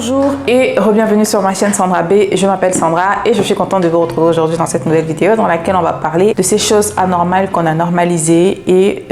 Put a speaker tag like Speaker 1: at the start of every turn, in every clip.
Speaker 1: Bonjour et bienvenue sur ma chaîne Sandra B. Je m'appelle Sandra et je suis contente de vous retrouver aujourd'hui dans cette nouvelle vidéo dans laquelle on va parler de ces choses anormales qu'on a normalisées et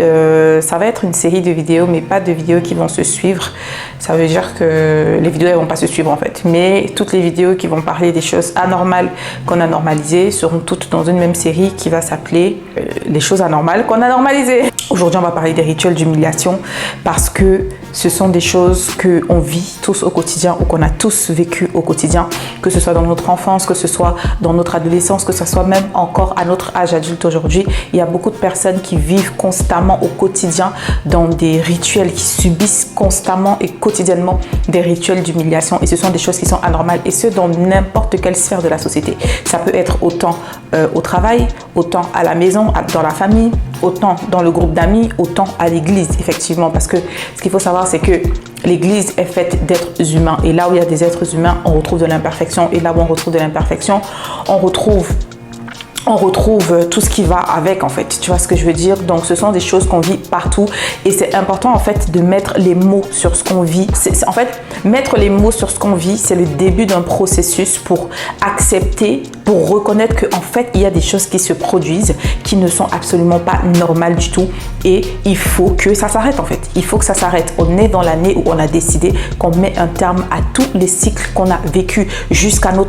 Speaker 1: ça va être une série de vidéos mais pas de vidéos qui vont se suivre. Ça veut dire que les vidéos elles vont pas se suivre en fait, mais toutes les vidéos qui vont parler des choses anormales qu'on a normalisées seront toutes dans une même série qui va s'appeler les choses anormales qu'on a normalisées. Aujourd'hui on va parler des rituels d'humiliation parce que ce sont des choses qu'on vit tous au quotidien ou qu'on a tous vécu au quotidien, que ce soit dans notre enfance, que ce soit dans notre adolescence, que ce soit même encore à notre âge adulte aujourd'hui. Il y a beaucoup de personnes qui vivent constamment au quotidien dans des rituels, qui subissent constamment et quotidiennement des rituels d'humiliation et ce sont des choses qui sont anormales et ce dans n'importe quelle sphère de la société. Ça peut être autant au travail, autant à la maison, dans la famille, autant dans le groupe d'amis, autant à l'église effectivement, parce que ce qu'il faut savoir c'est que l'église est faite d'êtres humains et là où il y a des êtres humains on retrouve de l'imperfection et là où on retrouve de l'imperfection on retrouve tout ce qui va avec en fait, tu vois ce que je veux dire. Donc ce sont des choses qu'on vit partout et c'est important en fait de mettre les mots sur ce qu'on vit. En fait, mettre les mots sur ce qu'on vit, c'est le début d'un processus pour accepter, pour reconnaître qu'en fait il y a des choses qui se produisent qui ne sont absolument pas normales du tout et il faut que ça s'arrête en fait. Il faut que ça s'arrête. On est dans l'année où on a décidé qu'on met un terme à tous les cycles qu'on a vécu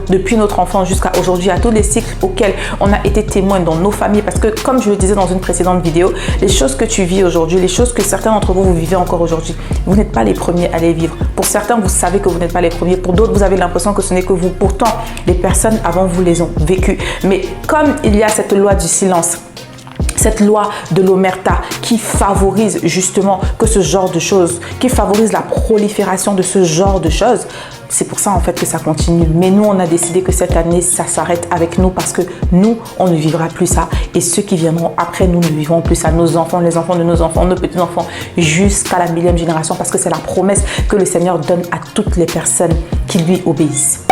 Speaker 1: depuis notre enfance jusqu'à aujourd'hui, à tous les cycles auxquels on a été témoin dans nos familles, parce que comme je le disais dans une précédente vidéo, les choses que tu vis aujourd'hui, les choses que certains d'entre vous vivez encore aujourd'hui, vous n'êtes pas les premiers à les vivre. Pour certains, vous savez que vous n'êtes pas les premiers. Pour d'autres, vous avez l'impression que ce n'est que vous. Pourtant, les personnes avant vous les ont vécues. Mais comme il y a cette loi du silence, cette loi de l'omerta qui favorise justement que ce genre de choses, qui favorise la prolifération de ce genre de choses, c'est pour ça en fait que ça continue. Mais nous, on a décidé que cette année, ça s'arrête avec nous parce que nous, on ne vivra plus ça. Et ceux qui viendront après nous ne vivront plus ça. Nos enfants, les enfants de nos enfants, nos petits-enfants, jusqu'à la 1000e génération parce que c'est la promesse que le Seigneur donne à toutes les personnes qui lui obéissent.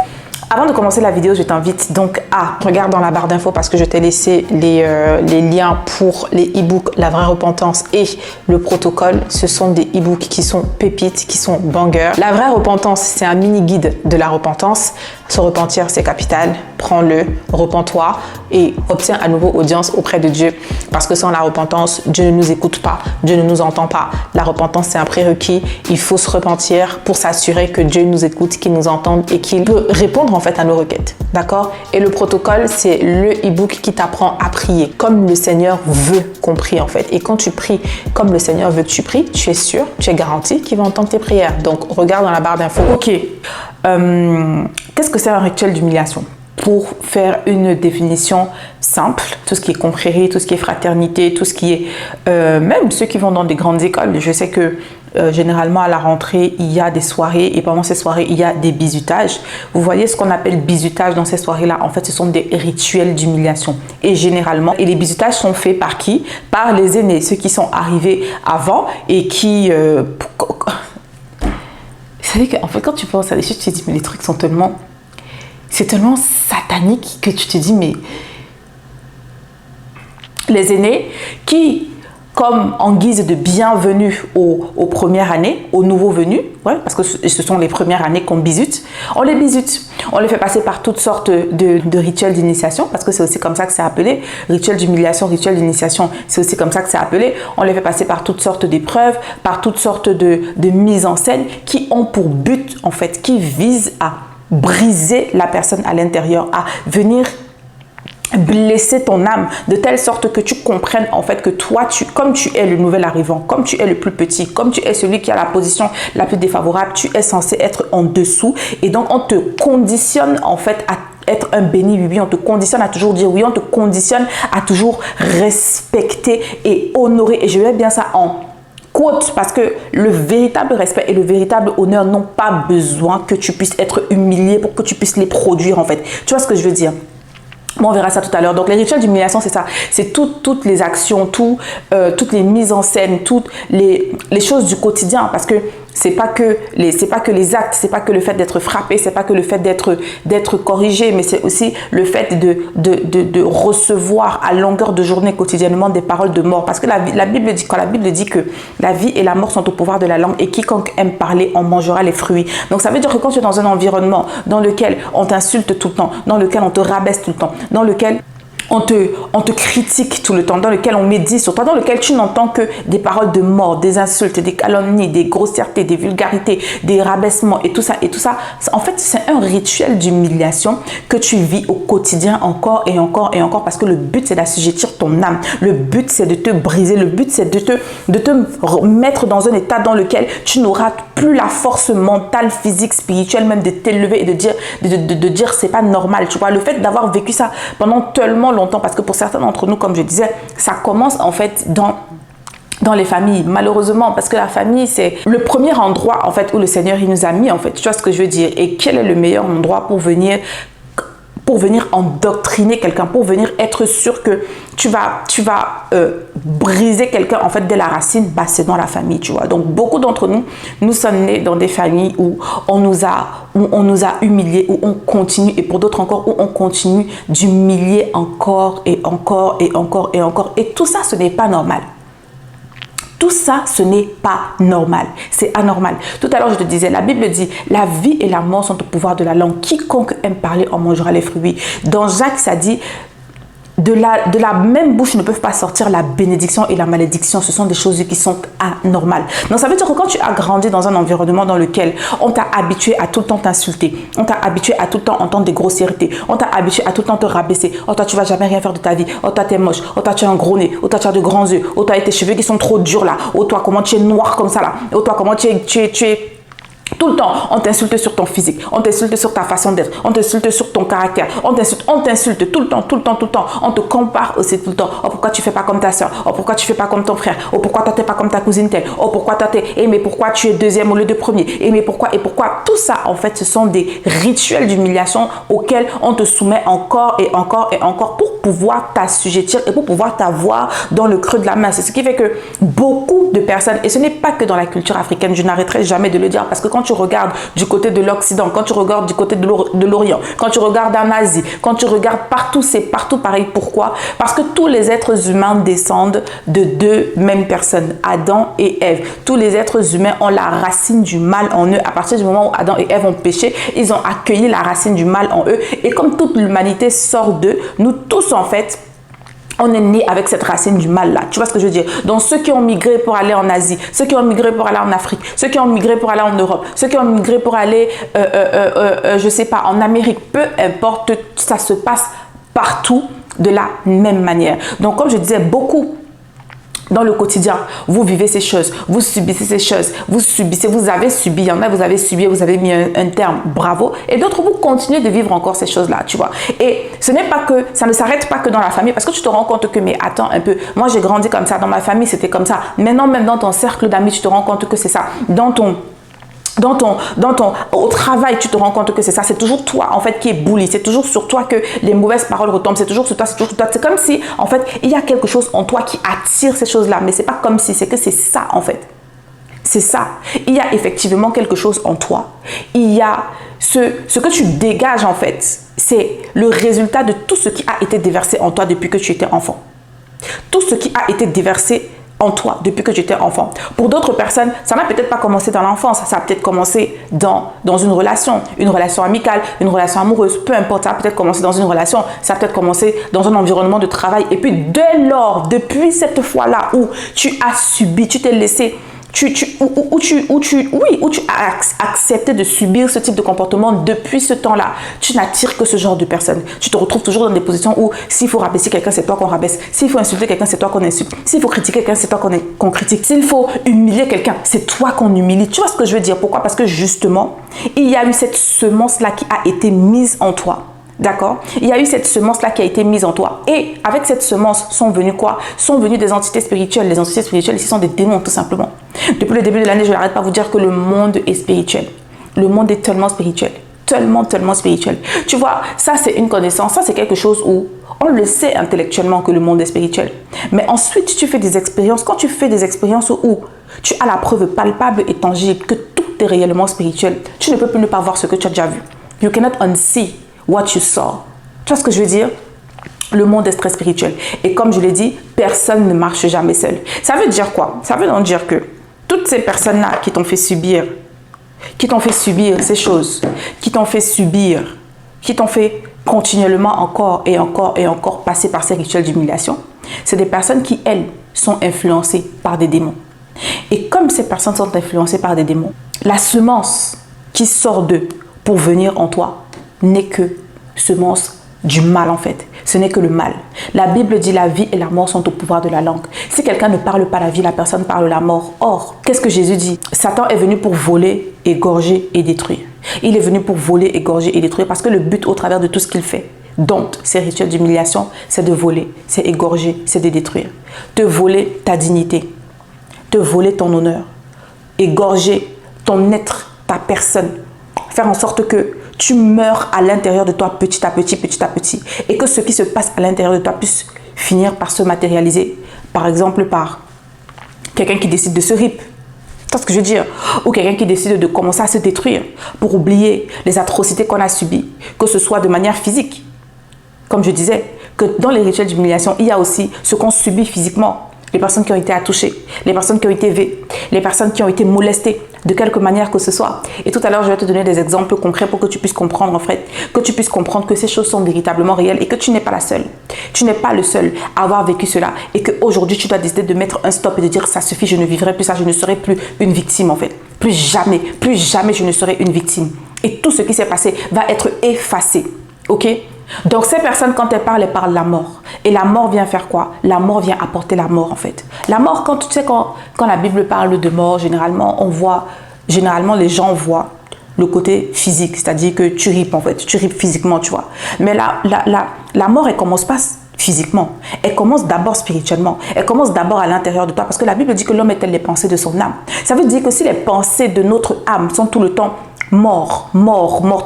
Speaker 1: Avant de commencer la vidéo, je t'invite donc à regarder dans la barre d'infos parce que je t'ai laissé les liens pour les e-books La Vraie Repentance et le protocole. Ce sont des e-books qui sont pépites, qui sont bangers. La Vraie Repentance, c'est un mini guide de la repentance. Se repentir, c'est capital. Prends-le, repens-toi et obtiens à nouveau audience auprès de Dieu. Parce que sans la repentance, Dieu ne nous écoute pas, Dieu ne nous entend pas. La repentance, c'est un prérequis. Il faut se repentir pour s'assurer que Dieu nous écoute, qu'il nous entende et qu'il peut répondre en fait à nos requêtes. D'accord? Et le protocole, c'est le e-book qui t'apprend à prier comme le Seigneur veut qu'on prie en fait. Et quand tu pries comme le Seigneur veut que tu pries, tu es sûr, tu es garanti qu'il va entendre tes prières. Donc, regarde dans la barre d'infos. Ok. Qu'est-ce que c'est un rituel d'humiliation? Pour faire une définition simple, tout ce qui est confrérie, tout ce qui est fraternité, tout ce qui est même ceux qui vont dans des grandes écoles. Je sais que généralement à la rentrée, il y a des soirées et pendant ces soirées, il y a des bizutages. Vous voyez ce qu'on appelle bizutage dans ces soirées-là. En fait, ce sont des rituels d'humiliation. Et généralement, et les bizutages sont faits par qui? Par les aînés, ceux qui sont arrivés avant et qui... Vous savez qu'en fait, quand tu penses à des choses, tu te dis, mais les trucs sont tellement... C'est tellement satanique que tu te dis, mais les aînés qui, comme en guise de bienvenue aux premières années, aux nouveaux venus, ouais, parce que ce sont les premières années qu'on bizute, on les bizute. On les fait passer par toutes sortes de rituels d'initiation, parce que c'est aussi comme ça que c'est appelé. Rituel d'humiliation, rituel d'initiation, c'est aussi comme ça que c'est appelé. On les fait passer par toutes sortes d'épreuves, par toutes sortes de mises en scène qui ont pour but, en fait, qui visent à briser la personne à l'intérieur, à venir blesser ton âme de telle sorte que tu comprennes en fait que toi, comme tu es le nouvel arrivant, comme tu es le plus petit, comme tu es celui qui a la position la plus défavorable, tu es censé être en dessous et donc on te conditionne en fait à être un béni oui, on te conditionne à toujours dire oui, on te conditionne à toujours respecter et honorer et je vais bien ça en quote, parce que le véritable respect et le véritable honneur n'ont pas besoin que tu puisses être humilié pour que tu puisses les produire en fait. Tu vois ce que je veux dire? Bon, on verra ça tout à l'heure. Donc, les rituels d'humiliation, c'est ça. C'est toutes les actions, toutes les mises en scène, toutes les choses du quotidien. Parce que c'est pas que les actes, c'est pas que le fait d'être frappé, c'est pas que le fait d'être corrigé, mais c'est aussi le fait de recevoir à longueur de journée quotidiennement des paroles de mort. Parce que la Bible dit, quand la Bible dit que la vie et la mort sont au pouvoir de la langue et quiconque aime parler en mangera les fruits. Donc ça veut dire que quand tu es dans un environnement dans lequel on t'insulte tout le temps, dans lequel on te rabaisse tout le temps, dans lequel on te critique tout le temps, dans lequel on médit sur toi, dans lequel tu n'entends que des paroles de mort, des insultes, des calomnies, des grossièretés, des vulgarités, des rabaissements et tout ça. En fait, c'est un rituel d'humiliation que tu vis au quotidien encore et encore et encore parce que le but, c'est d'assujettir ton âme. Le but, c'est de te briser. Le but, c'est de te mettre dans un état dans lequel tu n'auras plus la force mentale, physique, spirituelle, même de t'élever et de dire c'est pas normal. Tu vois, le fait d'avoir vécu ça pendant tellement longtemps, parce que pour certains d'entre nous, comme je disais, ça commence en fait dans les familles, malheureusement, parce que la famille, c'est le premier endroit en fait où le Seigneur il nous a mis, en fait. Tu vois ce que je veux dire? Et quel est le meilleur endroit pour venir endoctriner quelqu'un, pour venir être sûr que tu vas briser quelqu'un en fait dès la racine? Bah, c'est dans la famille, tu vois. Donc beaucoup d'entre nous sommes nés dans des familles où on nous a humiliés, où on continue, et pour d'autres encore où on continue d'humilier encore et encore et encore et encore. Et tout ça, ce n'est pas normal. Tout ça, ce n'est pas normal. C'est anormal. Tout à l'heure, je te disais, la Bible dit, la vie et la mort sont au pouvoir de la langue. Quiconque aime parler en mangera les fruits. Dans Jacques, ça dit, de la même bouche ne peuvent pas sortir la bénédiction et la malédiction. Ce sont des choses qui sont anormales. Donc, ça veut dire que quand tu as grandi dans un environnement dans lequel on t'a habitué à tout le temps t'insulter, on t'a habitué à tout le temps entendre des grossièretés, on t'a habitué à tout le temps te rabaisser. Oh, toi, tu vas jamais rien faire de ta vie. Oh, toi, t'es moche. Oh, toi, tu as un gros nez. Oh, toi, tu as de grands yeux. Oh, toi, tes cheveux qui sont trop durs là. Oh, toi, comment tu es noir comme ça là. Oh, toi, comment tu es tout le temps, on t'insulte sur ton physique, on t'insulte sur ta façon d'être, on t'insulte sur ton caractère, on t'insulte tout le temps, on te compare aussi tout le temps. Oh, pourquoi tu fais pas comme ta soeur? Oh, pourquoi tu fais pas comme ton frère? Oh, pourquoi toi t'es pas comme ta cousine telle? Oh, pourquoi toi mais pourquoi tu es deuxième au lieu de premier? Mais pourquoi? Tout ça, en fait, ce sont des rituels d'humiliation auxquels on te soumet encore et encore et encore pour pouvoir t'assujettir et pour pouvoir t'avoir dans le creux de la main. C'est ce qui fait que beaucoup de personnes, et ce n'est pas que dans la culture africaine, je n'arrêterai jamais de le dire, parce que quand tu regardes du côté de l'Occident, quand tu regardes du côté de l'Orient, quand tu regardes en Asie, quand tu regardes partout, c'est partout pareil. Pourquoi? Parce que tous les êtres humains descendent de deux mêmes personnes, Adam et Ève. Tous les êtres humains ont la racine du mal en eux. À partir du moment où Adam et Ève ont péché, ils ont accueilli la racine du mal en eux. Et comme toute l'humanité sort d'eux, nous tous en fait, on est né avec cette racine du mal là. Tu vois ce que je veux dire? Donc ceux qui ont migré pour aller en Asie, ceux qui ont migré pour aller en Afrique, ceux qui ont migré pour aller en Europe, ceux qui ont migré pour aller, je sais pas, en Amérique, peu importe, ça se passe partout de la même manière. Donc comme je disais, beaucoup dans le quotidien, vous vivez ces choses, vous subissez ces choses, vous avez subi, il y en a, vous avez subi, vous avez mis un terme, bravo, et d'autres, vous continuez de vivre encore ces choses-là, tu vois. Et ce n'est pas que, ça ne s'arrête pas que dans la famille, parce que tu te rends compte que, mais attends un peu, moi j'ai grandi comme ça, dans ma famille c'était comme ça, maintenant même dans ton cercle d'amis, tu te rends compte que c'est ça, au travail, tu te rends compte que c'est ça. C'est toujours toi, en fait, qui est bully. C'est toujours sur toi que les mauvaises paroles retombent. C'est toujours sur toi, c'est toujours sur toi. C'est comme si, en fait, il y a quelque chose en toi qui attire ces choses-là. Mais c'est pas comme si, c'est que c'est ça, en fait. C'est ça. Il y a effectivement quelque chose en toi. Il y a ce que tu dégages, en fait. C'est le résultat de tout ce qui a été déversé en toi depuis que tu étais enfant. Tout ce qui a été déversé en toi depuis que tu étais enfant. Pour d'autres personnes, ça n'a peut-être pas commencé dans l'enfance, ça a peut-être commencé dans une relation amicale, une relation amoureuse, peu importe, ça a peut-être commencé dans une relation, ça a peut-être commencé dans un environnement de travail. Et puis dès lors, depuis cette fois-là où tu as subi, tu t'es laissé, où tu as accepté de subir ce type de comportement, depuis ce temps-là, tu n'attires que ce genre de personnes. Tu te retrouves toujours dans des positions où s'il faut rabaisser quelqu'un, c'est toi qu'on rabaisse. S'il faut insulter quelqu'un, c'est toi qu'on insulte. S'il faut critiquer quelqu'un, c'est toi qu'on critique. S'il faut humilier quelqu'un, c'est toi qu'on humilie. Tu vois ce que je veux dire? Pourquoi? Parce que justement, il y a eu cette semence-là qui a été mise en toi. D'accord? Il y a eu cette semence-là qui a été mise en toi. Et avec cette semence sont venus quoi? Sont venues des entités spirituelles. Les entités spirituelles ici sont des démons, tout simplement. Depuis le début de l'année, je n'arrête pas de vous dire que le monde est spirituel. Le monde est tellement spirituel. Tellement spirituel. Tu vois, ça c'est une connaissance. Ça c'est quelque chose où On le sait intellectuellement que le monde est spirituel. Mais ensuite, tu fais des expériences. Quand tu fais des expériences où tu as la preuve palpable et tangible que tout est réellement spirituel, tu ne peux plus ne pas voir ce que tu as déjà vu. You cannot unsee what you saw. Tu vois ce que je veux dire? Le monde est très spirituel. Et comme je l'ai dit, personne ne marche jamais seul. Ça veut dire quoi? Ça veut donc dire que toutes ces personnes-là qui t'ont fait subir ces choses, qui t'ont fait continuellement encore et encore passer par ces rituels d'humiliation, c'est des personnes qui, elles, sont influencées par des démons. Et comme ces personnes sont influencées par des démons, la semence qui sort d'eux pour venir en toi n'est que semence du mal en fait. Ce n'est que le mal. La Bible dit la vie et la mort sont au pouvoir de la langue. Si quelqu'un ne parle pas la vie, la personne parle la mort. Or, qu'est-ce que Jésus dit? Satan est venu pour voler, égorger et détruire. Il est venu pour voler, égorger et détruire parce que le but au travers de tout ce qu'il fait, donc ces rituels d'humiliation, c'est de voler, c'est égorger, c'est de détruire. Te voler ta dignité, te voler ton honneur, égorger ton être, ta personne, faire en sorte que tu meurs à l'intérieur de toi petit à petit et que ce qui se passe à l'intérieur de toi puisse finir par se matérialiser, par exemple par quelqu'un qui décide de se rip. Tu vois ce que je veux dire? Ou quelqu'un qui décide de commencer à se détruire pour oublier les atrocités qu'on a subies, que ce soit de manière physique. Comme je disais, que dans les rituels d'humiliation, il y a aussi ce qu'on subit physiquement. Les personnes qui ont été attouchées, les personnes qui ont été vées, les personnes qui ont été molestées de quelque manière que ce soit. Et tout à l'heure, je vais te donner des exemples concrets pour que tu puisses comprendre en fait, que tu puisses comprendre que ces choses sont véritablement réelles et que tu n'es pas la seule. Tu n'es pas le seul à avoir vécu cela et qu'aujourd'hui, tu dois décider de mettre un stop et de dire ça suffit, je ne vivrai plus ça, je ne serai plus une victime en fait. Plus jamais je ne serai une victime. Et tout ce qui s'est passé va être effacé. Ok? Donc ces personnes, quand elles parlent de la mort. Et la mort vient faire quoi? La mort vient apporter la mort en fait. La mort, quand tu sais, quand la Bible parle de mort, généralement les gens voient le côté physique, c'est-à-dire que tu ripes en fait, tu ripes physiquement, tu vois. Mais la mort, elle commence pas physiquement, elle commence d'abord spirituellement, elle commence d'abord à l'intérieur de toi, parce que la Bible dit que l'homme est tel les pensées de son âme. Ça veut dire que si les pensées de notre âme sont tout le temps mort,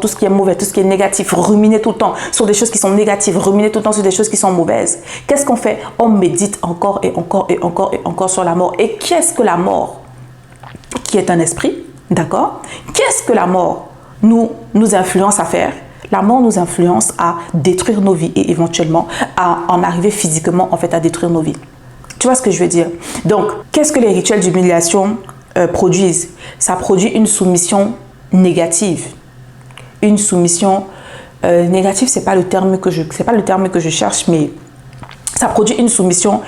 Speaker 1: tout ce qui est mauvais, tout ce qui est négatif, ruminer tout le temps sur des choses qui sont négatives, ruminer tout le temps sur des choses qui sont mauvaises. Qu'est-ce qu'on fait? On médite encore et encore sur la mort. Et qu'est-ce que la mort? Qui est un esprit, d'accord? Qu'est-ce que la mort nous influence à faire? La mort nous influence à détruire nos vies et éventuellement à en arriver physiquement en fait à détruire nos vies. Tu vois ce que je veux dire? Donc, qu'est-ce que les rituels d'humiliation produisent? Ça produit une soumission négative. Une soumission négative, c'est pas le terme que je cherche, mais ça produit une soumission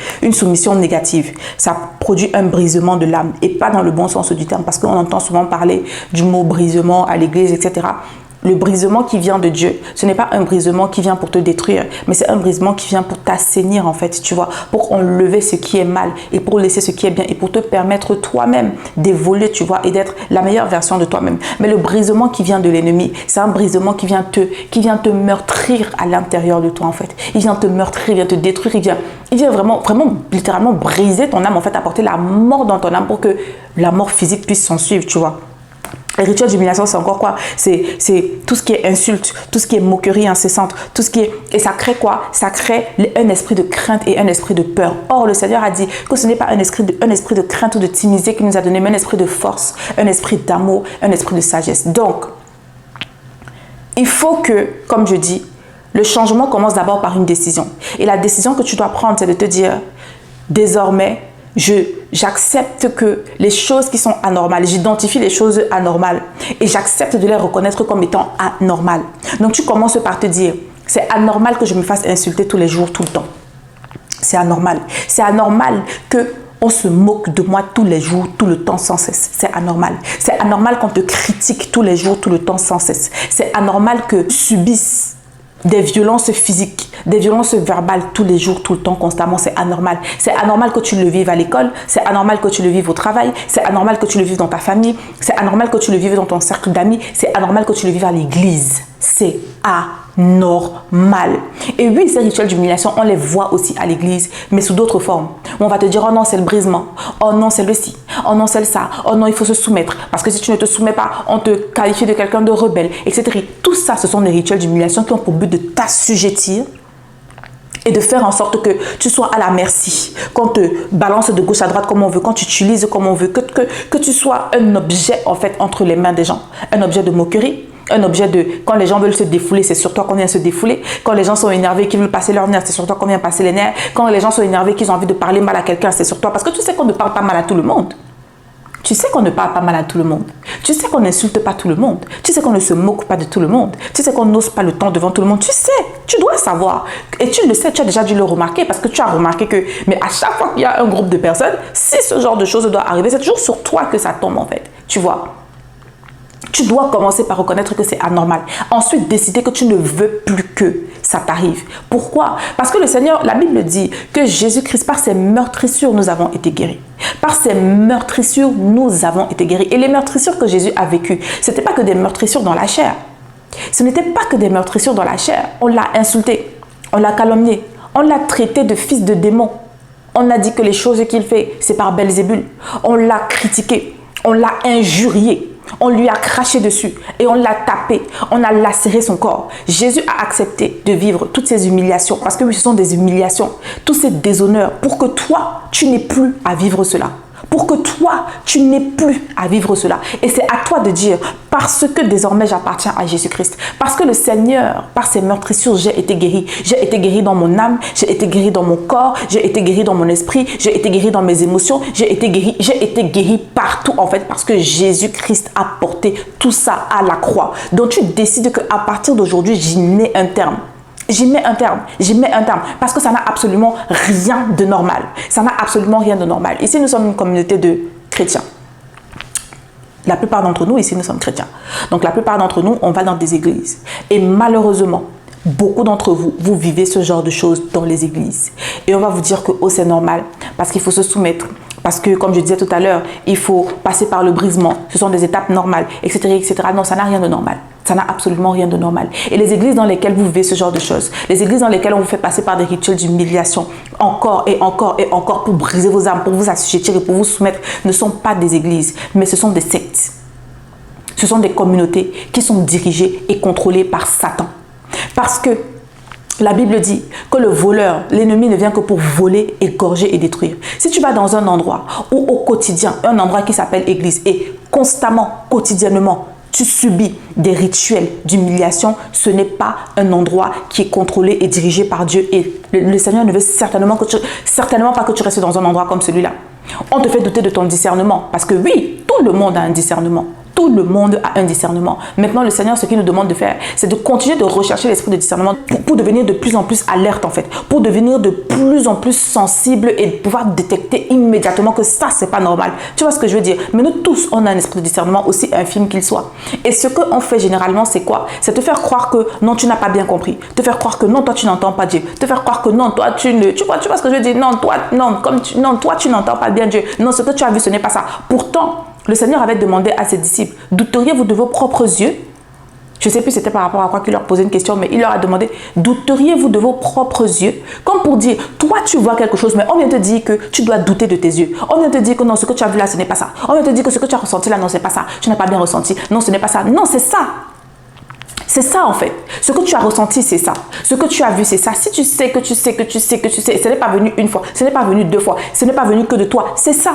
Speaker 1: négative. Ça produit un brisement de l'âme et pas dans le bon sens du terme, parce qu'on entend souvent parler du mot brisement à l'église, etc. Le brisement qui vient de Dieu, ce n'est pas un brisement qui vient pour te détruire, mais c'est un brisement qui vient pour t'assainir en fait, tu vois, pour enlever ce qui est mal et pour laisser ce qui est bien et pour te permettre toi-même d'évoluer, tu vois, et d'être la meilleure version de toi-même. Mais le brisement qui vient de l'ennemi, c'est un brisement qui vient te meurtrir à l'intérieur de toi en fait. Il vient te meurtrir, il vient te détruire, il vient vraiment littéralement briser ton âme en fait, apporter la mort dans ton âme pour que la mort physique puisse s'en suivre, tu vois. Les rituels d'humiliation, c'est encore quoi? C'est tout ce qui est insulte, tout ce qui est moquerie incessante, tout ce qui est... Et ça crée quoi? Ça crée un esprit de crainte et un esprit de peur. Or, le Seigneur a dit que ce n'est pas un esprit de crainte ou de timidité qu'il nous a donné, mais un esprit de force, un esprit d'amour, un esprit de sagesse. Donc, il faut que, comme je dis, le changement commence d'abord par une décision. Et la décision que tu dois prendre, c'est de te dire, désormais, j'accepte que les choses qui sont anormales, j'identifie les choses anormales et j'accepte de les reconnaître comme étant anormales. Donc tu commences par te dire, c'est anormal que je me fasse insulter tous les jours, tout le temps. C'est anormal. C'est anormal que on se moque de moi tous les jours, tout le temps, sans cesse. C'est anormal. C'est anormal qu'on te critique tous les jours, tout le temps, sans cesse. C'est anormal que tu subisses des violences physiques, des violences verbales tous les jours, tout le temps, constamment, c'est anormal. C'est anormal que tu le vives à l'école, c'est anormal que tu le vives au travail, c'est anormal que tu le vives dans ta famille, c'est anormal que tu le vives dans ton cercle d'amis, c'est anormal que tu le vives à l'église. C'est anormal. Et oui, ces rituels d'humiliation, on les voit aussi à l'église, mais sous d'autres formes. On va te dire, oh non, c'est le brisement, oh non, c'est le ci, oh non, c'est le ça, oh non, il faut se soumettre, parce que si tu ne te soumets pas, on te qualifie de quelqu'un de rebelle, etc. Tout ça, ce sont des rituels d'humiliation qui ont pour but de t'assujettir et de faire en sorte que tu sois à la merci, qu'on te balance de gauche à droite comme on veut, quand tu utilises comme on veut, que tu sois un objet en fait entre les mains des gens, un objet de moquerie, un objet de quand les gens veulent se défouler, c'est sur toi qu'on vient se défouler, quand les gens sont énervés qu'ils veulent passer leurs nerfs, c'est sur toi qu'on vient passer les nerfs, quand les gens sont énervés qu'ils ont envie de parler mal à quelqu'un, c'est sur toi, parce que tu sais qu'on ne parle pas mal à tout le monde. Tu sais qu'on ne parle pas mal à tout le monde. Tu sais qu'on n'insulte pas tout le monde. Tu sais qu'on ne se moque pas de tout le monde. Tu sais qu'on n'ose pas le temps devant tout le monde. Tu sais, tu dois savoir. Et tu le sais, tu as déjà dû le remarquer parce que tu as remarqué que, mais à chaque fois qu'il y a un groupe de personnes, si ce genre de choses doit arriver, c'est toujours sur toi que ça tombe en fait. Tu vois. Tu dois commencer par reconnaître que c'est anormal. Ensuite, décider que tu ne veux plus que ça t'arrive. Pourquoi? Parce que le Seigneur, la Bible dit que Jésus-Christ, par ses meurtrissures, nous avons été guéris. Par ses meurtrissures, nous avons été guéris. Et les meurtrissures que Jésus a vécues, ce n'était pas que des meurtrissures dans la chair. Ce n'était pas que des meurtrissures dans la chair. On l'a insulté, on l'a calomnié, on l'a traité de fils de démon. On a dit que les choses qu'il fait, c'est par Belzébul. On l'a critiqué, on l'a injurié. On lui a craché dessus et on l'a tapé, on a lacéré son corps. Jésus a accepté de vivre toutes ces humiliations, parce que oui, ce sont des humiliations, tous ces déshonneurs, pour que toi, tu n'aies plus à vivre cela. Pour que toi, tu n'aies plus à vivre cela. Et c'est à toi de dire, parce que désormais j'appartiens à Jésus-Christ, parce que le Seigneur, par ses meurtrissures, j'ai été guéri. J'ai été guéri dans mon âme, j'ai été guéri dans mon corps, j'ai été guéri dans mon esprit, j'ai été guéri dans mes émotions, j'ai été guéri partout en fait, parce que Jésus-Christ a porté tout ça à la croix. Donc tu décides qu'à partir d'aujourd'hui, j'y mets un terme. J'y mets un terme, parce que ça n'a absolument rien de normal. Ça n'a absolument rien de normal. Ici, nous sommes une communauté de chrétiens. La plupart d'entre nous, ici, nous sommes chrétiens. Donc, la plupart d'entre nous, on va dans des églises. Et malheureusement, beaucoup d'entre vous, vous vivez ce genre de choses dans les églises. Et on va vous dire que oh, c'est normal, parce qu'il faut se soumettre. Parce que, comme je disais tout à l'heure, il faut passer par le brisement. Ce sont des étapes normales, etc., etc. Non, ça n'a rien de normal. Ça n'a absolument rien de normal. Et les églises dans lesquelles vous vivez ce genre de choses, les églises dans lesquelles on vous fait passer par des rituels d'humiliation, encore et encore et encore, pour briser vos âmes, pour vous assujettir et pour vous soumettre, ne sont pas des églises, mais ce sont des sectes. Ce sont des communautés qui sont dirigées et contrôlées par Satan. Parce que la Bible dit que le voleur, l'ennemi ne vient que pour voler, égorger et détruire. Si tu vas dans un endroit où au quotidien, un endroit qui s'appelle église, et constamment, quotidiennement, tu subis des rituels d'humiliation, ce n'est pas un endroit qui est contrôlé et dirigé par Dieu. Et le Seigneur ne veut certainement pas que tu restes dans un endroit comme celui-là. On te fait douter de ton discernement, parce que oui, tout le monde a un discernement. Tout le monde a un discernement. Maintenant, le Seigneur, ce qu'il nous demande de faire, c'est de continuer de rechercher l'esprit de discernement pour devenir de plus en plus alerte en fait, pour devenir de plus en plus sensible et pouvoir détecter immédiatement que ça, c'est pas normal. Tu vois ce que je veux dire? Mais nous tous, on a un esprit de discernement aussi infime qu'il soit. Et ce qu'on fait généralement, c'est quoi? C'est te faire croire que non, tu n'as pas bien compris. Te faire croire que non, toi, tu n'entends pas Dieu. Te faire croire que non, toi, tu vois ce que je veux dire? Non, toi, toi, tu n'entends pas bien Dieu. Non, ce que tu as vu, ce n'est pas ça. Pourtant, le Seigneur avait demandé à ses disciples, douteriez-vous de vos propres yeux? Je ne sais plus c'était par rapport à quoi qu'il leur posait une question, mais il leur a demandé, douteriez-vous de vos propres yeux? Comme pour dire, toi tu vois quelque chose, mais on vient te dire que tu dois douter de tes yeux. On vient te dire que non, ce que tu as vu là, ce n'est pas ça. On vient te dire que ce que tu as ressenti là, non, c'est pas ça. Tu n'as pas bien ressenti. Non, ce n'est pas ça. Non, c'est ça. C'est ça en fait. Ce que tu as ressenti, c'est ça. Ce que tu as vu, c'est ça. Si tu sais que tu sais que tu sais que tu sais, ce n'est pas venu une fois, ce n'est pas venu deux fois, ce n'est pas venu que de toi, c'est ça.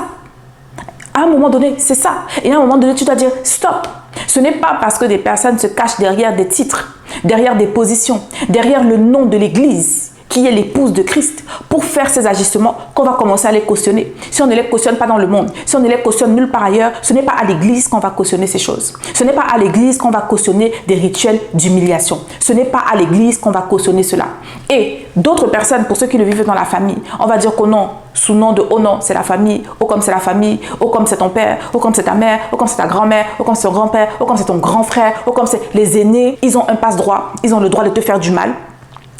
Speaker 1: À un moment donné, c'est ça. Et à un moment donné, tu dois dire stop. Ce n'est pas parce que des personnes se cachent derrière des titres, derrière des positions, derrière le nom de l'Église, qui est l'épouse de Christ, pour faire ces agissements qu'on va commencer à les cautionner. Si on ne les cautionne pas dans le monde, si on ne les cautionne nulle part ailleurs, ce n'est pas à l'Église qu'on va cautionner ces choses. Ce n'est pas à l'Église qu'on va cautionner des rituels d'humiliation. Ce n'est pas à l'Église qu'on va cautionner cela. Et d'autres personnes, pour ceux qui le vivent dans la famille, on va dire qu'au nom, sous nom de oh non, c'est la famille, oh comme c'est la famille, oh comme c'est ton père, oh comme c'est ta mère, oh comme c'est ta grand-mère, oh comme c'est ton grand-père, oh comme c'est ton grand frère, oh comme c'est les aînés, ils ont un passe-droit, ils ont le droit de te faire du mal.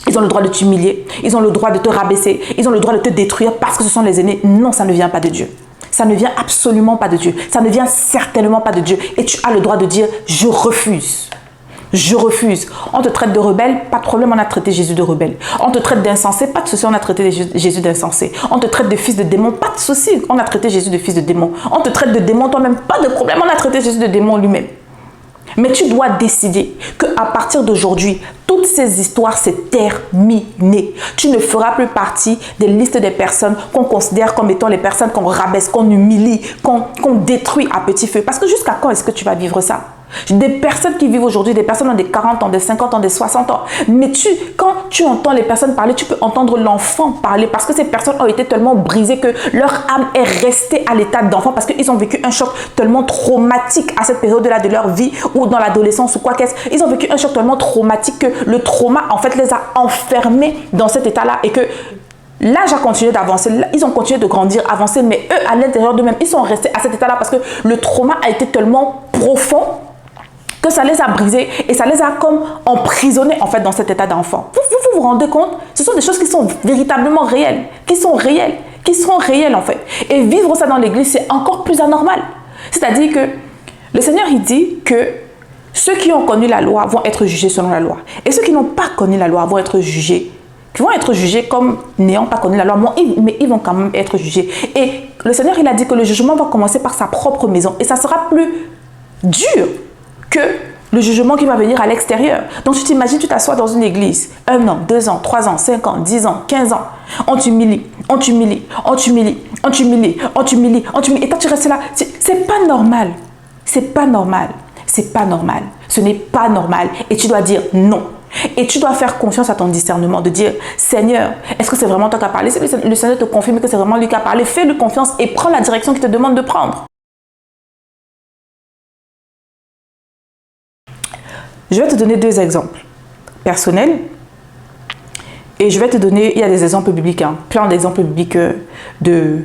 Speaker 1: Ils ont le droit de t'humilier, ils ont le droit de te rabaisser, ils ont le droit de te détruire parce que ce sont les aînés. Non, ça ne vient pas de Dieu. Ça ne vient absolument pas de Dieu. Ça ne vient certainement pas de Dieu. Et tu as le droit de dire, je refuse. Je refuse. On te traite de rebelle, pas de problème, on a traité Jésus de rebelle. On te traite d'insensé, pas de souci, on a traité Jésus d'insensé. On te traite de fils de démon, pas de souci, on a traité Jésus de fils de démon. On te traite de démon toi-même, pas de problème, on a traité Jésus de démon lui-même. Mais tu dois décider qu'à partir d'aujourd'hui, toutes ces histoires, c'est terminé. Tu ne feras plus partie des listes des personnes qu'on considère comme étant les personnes qu'on rabaisse, qu'on humilie, qu'on détruit à petit feu. Parce que jusqu'à quand est-ce que tu vas vivre ça? Des personnes qui vivent aujourd'hui, des personnes ont des 40 ans, des 50 ans, des 60 ans. Mais quand tu entends les personnes parler, tu peux entendre l'enfant parler parce que ces personnes ont été tellement brisées que leur âme est restée à l'état d'enfant parce qu'ils ont vécu un choc tellement traumatique à cette période-là de leur vie ou dans l'adolescence ou quoi qu'est-ce. Ils ont vécu un choc tellement traumatique que le trauma, en fait, les a enfermés dans cet état-là et que l'âge a continué d'avancer, ils ont continué de grandir, avancer, mais eux, à l'intérieur d'eux-mêmes, ils sont restés à cet état-là parce que le trauma a été tellement profond que ça les a brisés et ça les a comme emprisonnés en fait dans cet état d'enfant. Vous vous rendez compte? Ce sont des choses qui sont véritablement réelles, qui seront réelles en fait. Et vivre ça dans l'église, c'est encore plus anormal. C'est-à-dire que le Seigneur, il dit que ceux qui ont connu la loi vont être jugés selon la loi. Et ceux qui n'ont pas connu la loi vont être jugés comme n'ayant pas connu la loi, mais ils vont quand même être jugés. Et le Seigneur, il a dit que le jugement va commencer par sa propre maison et ça sera plus dur que le jugement qui va venir à l'extérieur. Donc tu t'imagines, tu t'assois dans une église, 1 an, 2 ans, 3 ans, 5 ans, 10 ans, 15 ans, on t'humilie, on t'humilie, on t'humilie, on t'humilie, on t'humilie, on t'humilie, et toi tu restes là, c'est pas normal, c'est pas normal, c'est pas normal, ce n'est pas normal, et tu dois dire non. Et tu dois faire confiance à ton discernement, de dire, Seigneur, est-ce que c'est vraiment toi qui as parlé? Si le Seigneur te confirme que c'est vraiment lui qui a parlé, fais-lui confiance et prends la direction qu'il te demande de prendre. Je vais te donner 2 exemples personnels et je vais te donner, il y a des exemples bibliques, hein, plein d'exemples bibliques de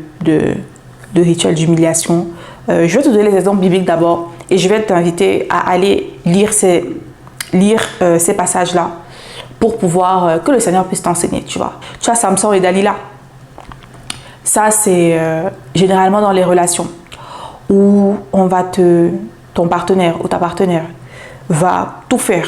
Speaker 1: rituels d'humiliation. Je vais te donner les exemples bibliques d'abord et je vais t'inviter à aller lire ces passages-là pour pouvoir que le Seigneur puisse t'enseigner, tu vois. Tu as Samson et Dalila. Ça, c'est généralement dans les relations où ton partenaire ou ta partenaire va tout faire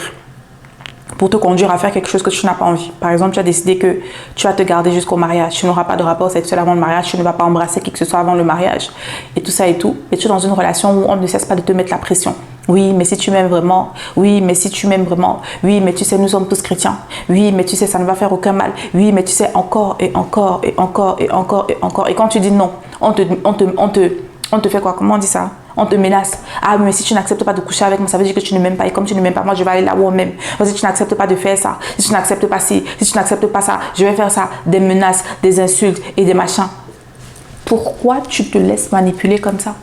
Speaker 1: pour te conduire à faire quelque chose que tu n'as pas envie. Par exemple, tu as décidé que tu vas te garder jusqu'au mariage, tu n'auras pas de rapport sexuel avant le mariage, tu ne vas pas embrasser qui que ce soit avant le mariage, et tout ça et tout. Et tu es dans une relation où on ne cesse pas de te mettre la pression. Oui, mais si tu m'aimes vraiment, oui, mais si tu m'aimes vraiment, oui, mais tu sais, nous sommes tous chrétiens, oui, mais tu sais, ça ne va faire aucun mal, oui, mais tu sais, encore et encore et encore et encore et encore. Et quand tu dis non, on te fait quoi? Comment on dit ça? On te menace. Ah, mais si tu n'acceptes pas de coucher avec moi, ça veut dire que tu ne m'aimes pas. Et comme tu ne m'aimes pas, moi, je vais aller là où on m'aime. Si tu n'acceptes pas de faire ça, si tu n'acceptes pas ci, si tu n'acceptes pas ça, je vais faire ça. Des menaces, des insultes et des machins. Pourquoi tu te laisses manipuler comme ça?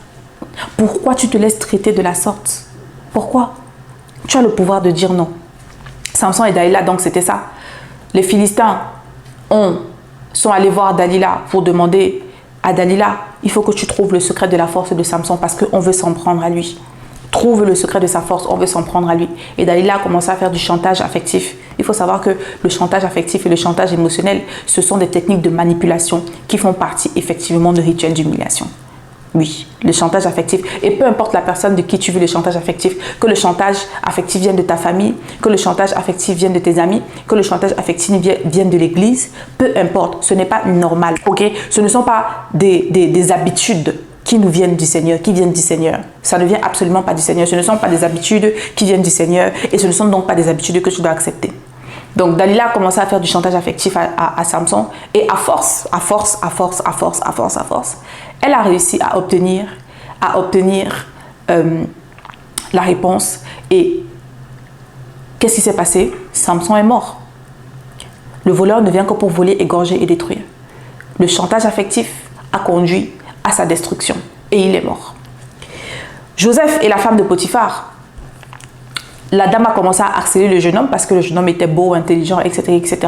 Speaker 1: Pourquoi tu te laisses traiter de la sorte? Pourquoi? Tu as le pouvoir de dire non. Samson et Dalila, donc c'était ça. Les Philistins sont allés voir Dalila pour demander à Dalila, il faut que tu trouves le secret de la force de Samson parce qu'on veut s'en prendre à lui. Trouve le secret de sa force, on veut s'en prendre à lui. Et Dalila a commencé à faire du chantage affectif. Il faut savoir que le chantage affectif et le chantage émotionnel, ce sont des techniques de manipulation qui font partie effectivement de rituels d'humiliation. Oui, le chantage affectif. Et peu importe la personne de qui tu veux le chantage affectif, que le chantage affectif vienne de ta famille, que le chantage affectif vienne de tes amis, que le chantage affectif vienne de l'église, peu importe, ce n'est pas normal, ok? Ce ne sont pas des habitudes qui nous viennent du Seigneur, qui viennent du Seigneur. Ça ne vient absolument pas du Seigneur. Ce ne sont pas des habitudes qui viennent du Seigneur et ce ne sont donc pas des habitudes que tu dois accepter. Donc Dalila a commencé à faire du chantage affectif à Samson et à force, elle a réussi à obtenir la réponse. Et qu'est-ce qui s'est passé? Samson est mort. Le voleur ne vient que pour voler, égorger et détruire. Le chantage affectif a conduit à sa destruction et il est mort. Joseph et la femme de Potiphar. La dame a commencé à harceler le jeune homme parce que le jeune homme était beau, intelligent, etc., etc.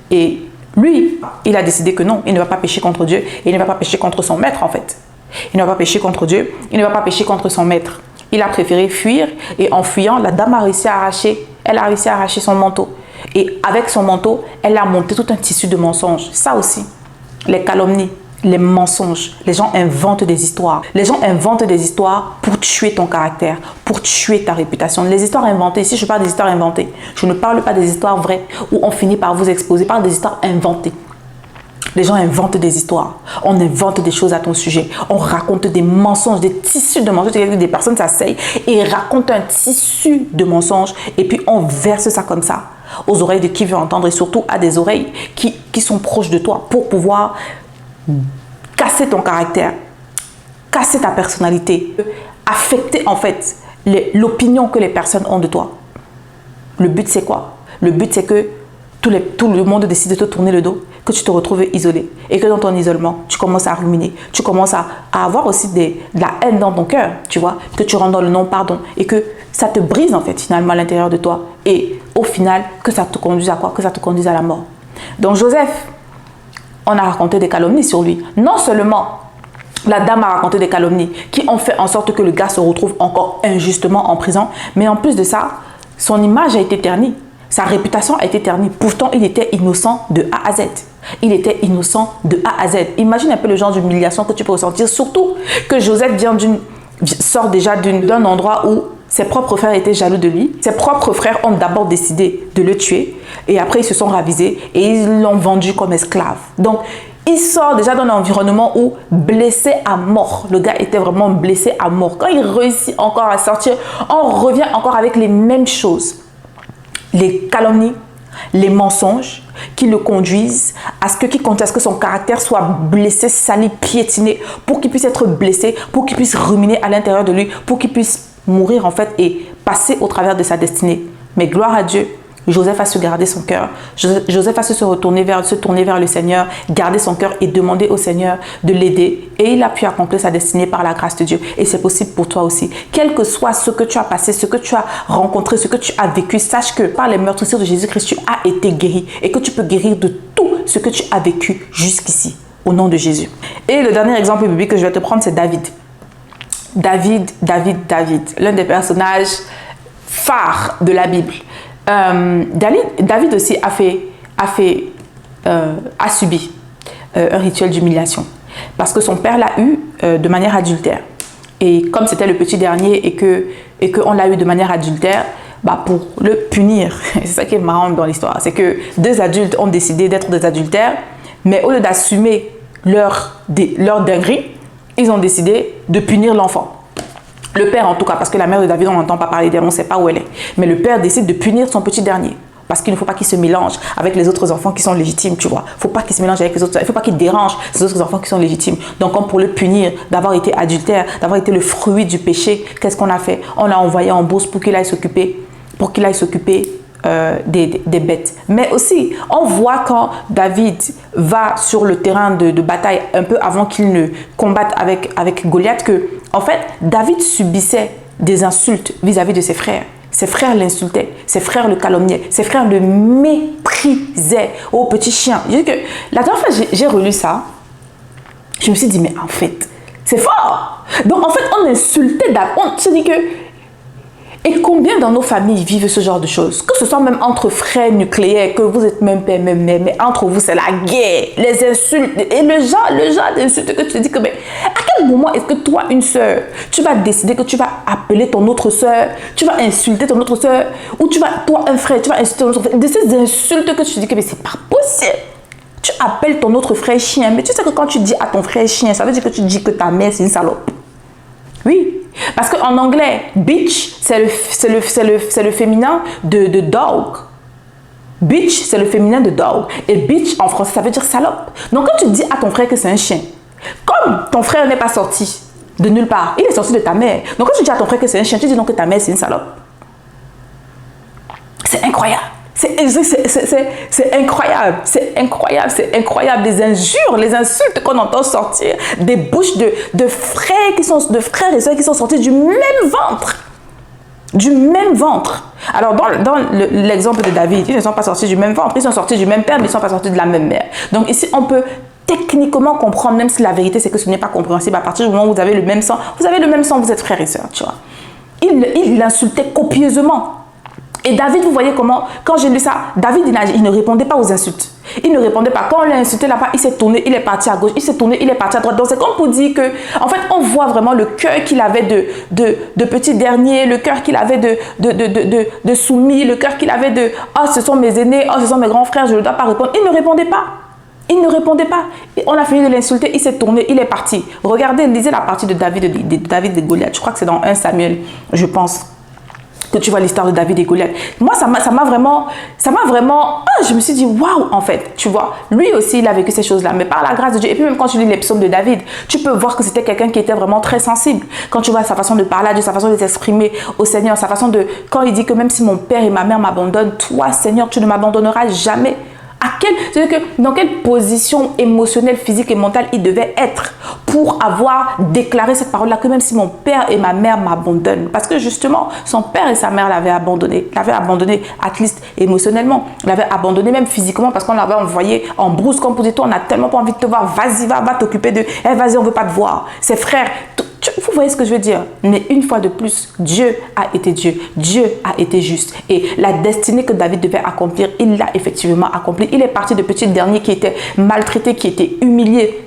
Speaker 1: Et lui, il a décidé que non, il ne va pas pécher contre Dieu. Et il ne va pas pécher contre son maître, en fait. Il ne va pas pécher contre Dieu. Il ne va pas pécher contre son maître. Il a préféré fuir. Et en fuyant, la dame a réussi à arracher. Elle a réussi à arracher son manteau. Et avec son manteau, elle a monté tout un tissu de mensonges. Ça aussi, les calomnies, les mensonges. Les gens inventent des histoires. Les gens inventent des histoires pour tuer ton caractère, pour tuer ta réputation. Les histoires inventées, ici je parle des histoires inventées. Je ne parle pas des histoires vraies où on finit par vous exposer. Je parle des histoires inventées. Les gens inventent des histoires. On invente des choses à ton sujet. On raconte des mensonges, des tissus de mensonges. Des personnes s'asseyent et racontent un tissu de mensonges. Et puis, on verse ça comme ça aux oreilles de qui veut entendre. Et surtout à des oreilles qui sont proches de toi pour pouvoir casser ton caractère, casser ta personnalité, affecter en fait l'opinion que les personnes ont de toi. Le but, c'est quoi? Le but, c'est que tout le monde décide de te tourner le dos, que tu te retrouves isolé et que dans ton isolement, tu commences à ruminer, tu commences à avoir aussi de la haine dans ton cœur, tu vois, que tu rentres dans le non-pardon et que ça te brise en fait finalement à l'intérieur de toi et au final, que ça te conduise à quoi? Que ça te conduise à la mort. Donc Joseph, on a raconté des calomnies sur lui. Non seulement la dame a raconté des calomnies qui ont fait en sorte que le gars se retrouve encore injustement en prison, mais en plus de ça, son image a été ternie. Sa réputation a été ternie. Pourtant, il était innocent de A à Z. Il était innocent de A à Z. Imagine un peu le genre d'humiliation que tu peux ressentir. Surtout que Joseph sort déjà d'un endroit où ses propres frères étaient jaloux de lui. Ses propres frères ont d'abord décidé de le tuer. Et après, ils se sont ravisés et ils l'ont vendu comme esclave. Donc, il sort déjà d'un environnement où blessé à mort. Le gars était vraiment blessé à mort. Quand il réussit encore à sortir, on revient encore avec les mêmes choses. Les calomnies, les mensonges qui le conduisent à ce que son caractère soit blessé, sali, piétiné, pour qu'il puisse être blessé, pour qu'il puisse ruminer à l'intérieur de lui, pour qu'il puisse mourir en fait et passer au travers de sa destinée. Mais gloire à Dieu, Joseph a su garder son cœur. Joseph a su se tourner vers le Seigneur, garder son cœur et demander au Seigneur de l'aider. Et il a pu accomplir sa destinée par la grâce de Dieu. Et c'est possible pour toi aussi. Quel que soit ce que tu as passé, ce que tu as rencontré, ce que tu as vécu, sache que par les meurtrissures de Jésus-Christ, tu as été guéri. Et que tu peux guérir de tout ce que tu as vécu jusqu'ici. Au nom de Jésus. Et le dernier exemple biblique que je vais te prendre, c'est David. David. L'un des personnages phares de la Bible. David aussi a subi un rituel d'humiliation parce que son père l'a eu de manière adultère et comme c'était le petit dernier et qu'on l'a eu de manière adultère, pour le punir, c'est ça qui est marrant dans l'histoire, c'est que deux adultes ont décidé d'être des adultères, mais au lieu d'assumer leur dinguerie, ils ont décidé de punir l'enfant. Le père en tout cas, parce que la mère de David, on n'entend pas parler d'elle, on ne sait pas où elle est. Mais le père décide de punir son petit dernier. Parce qu'il ne faut pas qu'il se mélange avec les autres enfants qui sont légitimes, tu vois. Il ne faut pas qu'il se mélange avec les autres, il ne faut pas qu'il dérange ces autres enfants qui sont légitimes. Donc, comme pour le punir d'avoir été adultère, d'avoir été le fruit du péché, qu'est-ce qu'on a fait? On l'a envoyé en bourse pour qu'il aille s'occuper des bêtes. Mais aussi, on voit quand David va sur le terrain de bataille un peu avant qu'il ne combatte avec Goliath que, en fait, David subissait des insultes vis-à-vis de ses frères. Ses frères l'insultaient, ses frères le calomniaient, ses frères le méprisaient. Oh, petit chien. La dernière fois, j'ai relu ça. Je me suis dit, mais en fait, c'est fort. Donc, en fait, on insultait David. On se dit que et combien dans nos familles vivent ce genre de choses? Que ce soit même entre frères nucléaires, que vous êtes même père, même mère, mais entre vous, c'est la guerre, les insultes. Et le genre d'insultes que tu te dis que, mais à quel moment est-ce que toi, une soeur, tu vas décider que tu vas appeler ton autre soeur, tu vas insulter ton autre soeur, ou toi, un frère, tu vas insulter ton autre frère. De ces insultes que tu te dis que, mais c'est pas possible. Tu appelles ton autre frère chien, mais tu sais que quand tu dis à ton frère chien, ça veut dire que tu dis que ta mère, c'est une salope. Oui. Parce qu'en anglais, bitch, c'est le féminin de dog. Bitch, c'est le féminin de dog. Et bitch, en français, ça veut dire salope. Donc, quand tu dis à ton frère que c'est un chien, comme ton frère n'est pas sorti de nulle part, il est sorti de ta mère. Donc, quand tu dis à ton frère que c'est un chien, tu dis donc que ta mère, c'est une salope. C'est incroyable. C'est incroyable, c'est incroyable, c'est incroyable. Les injures, les insultes qu'on entend sortir des bouches de frères et sœurs qui sont sortis du même ventre. Du même ventre. Alors, dans l'exemple de David, ils ne sont pas sortis du même ventre, ils sont sortis du même père, mais ils ne sont pas sortis de la même mère. Donc ici, on peut techniquement comprendre, même si la vérité, c'est que ce n'est pas compréhensible. À partir du moment où vous avez le même sang, vous êtes frères et sœurs, tu vois. Il l'insultait copieusement. Et David, vous voyez comment, quand j'ai lu ça, David, il ne répondait pas aux insultes. Il ne répondait pas. Quand on l'a insulté là-bas, il s'est tourné, il est parti à gauche, il s'est tourné, il est parti à droite. Donc c'est comme pour dire que, en fait, on voit vraiment le cœur qu'il avait de petit dernier, le cœur qu'il avait de soumis, le cœur qu'il avait de « Oh, ce sont mes aînés, oh, ce sont mes grands frères, je ne dois pas répondre ». Il ne répondait pas. Il ne répondait pas. On a fini de l'insulter, il s'est tourné, il est parti. Regardez, lisez la partie de David et Goliath. Je crois que c'est dans 1 Samuel, je pense, que tu vois l'histoire de David et Goliath. Moi, ça m'a vraiment, je me suis dit, waouh, en fait, tu vois. Lui aussi, il a vécu ces choses-là, mais par la grâce de Dieu. Et puis même quand tu lis les psaumes de David, tu peux voir que c'était quelqu'un qui était vraiment très sensible. Quand tu vois sa façon de parler à Dieu, sa façon de s'exprimer au Seigneur, sa façon de, quand il dit que même si mon père et ma mère m'abandonnent, toi, Seigneur, tu ne m'abandonneras jamais. C'est-à-dire que dans quelle position émotionnelle, physique et mentale il devait être pour avoir déclaré cette parole-là, que même si mon père et ma mère m'abandonnent, parce que justement, son père et sa mère l'avaient abandonné, at least émotionnellement, l'avaient abandonné même physiquement, parce qu'on l'avait envoyé en brousse, comme pour dire, toi, on n'a tellement pas envie de te voir, vas-y, va t'occuper de, vas-y, on veut pas te voir, ses frères. Vous voyez ce que je veux dire? Mais une fois de plus, Dieu a été Dieu. Dieu a été juste. Et la destinée que David devait accomplir, il l'a effectivement accompli. Il est parti de petit dernier qui était maltraité, qui était humilié,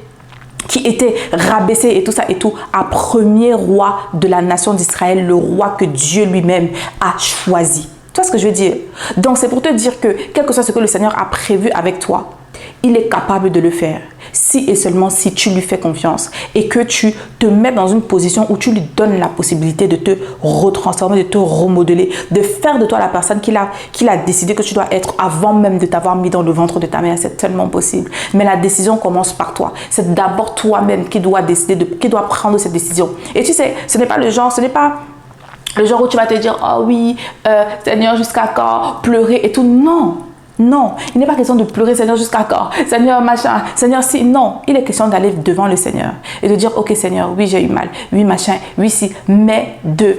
Speaker 1: qui était rabaissé et tout ça et tout, à premier roi de la nation d'Israël, le roi que Dieu lui-même a choisi. Tu vois ce que je veux dire? Donc c'est pour te dire que, quel que soit ce que le Seigneur a prévu avec toi, il est capable de le faire, si et seulement si tu lui fais confiance et que tu te mets dans une position où tu lui donnes la possibilité de te retransformer, de te remodeler, de faire de toi la personne qu'il a décidé que tu dois être avant même de t'avoir mis dans le ventre de ta mère. C'est tellement possible. Mais la décision commence par toi. C'est d'abord toi-même qui dois décider, qui dois prendre cette décision. Et tu sais, ce n'est pas le genre où tu vas te dire, oh oui, Seigneur, jusqu'à quand pleurer et tout. Non. Non, il n'est pas question de pleurer, Seigneur, jusqu'à quand? Seigneur, machin, Seigneur, si. Non, il est question d'aller devant le Seigneur et de dire, ok, Seigneur, oui, j'ai eu mal, oui, machin, oui, si, mais de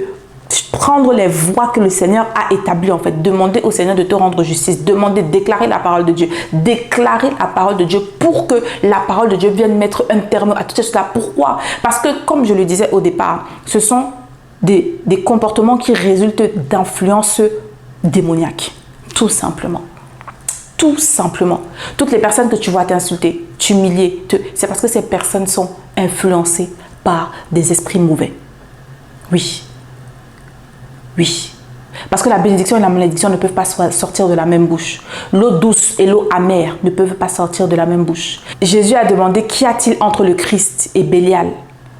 Speaker 1: prendre les voies que le Seigneur a établies, en fait. Demander au Seigneur de te rendre justice, déclarer la parole de Dieu, déclarer la parole de Dieu pour que la parole de Dieu vienne mettre un terme à tout cela. Pourquoi? Parce que, comme je le disais au départ, ce sont des comportements qui résultent d'influences démoniaques, tout simplement. Tout simplement. Toutes les personnes que tu vois t'insulter, t'humilier, c'est parce que ces personnes sont influencées par des esprits mauvais. Oui. Oui. Parce que la bénédiction et la malédiction ne peuvent pas sortir de la même bouche. L'eau douce et l'eau amère ne peuvent pas sortir de la même bouche. Jésus a demandé, qu'y a-t-il entre le Christ et Bélial?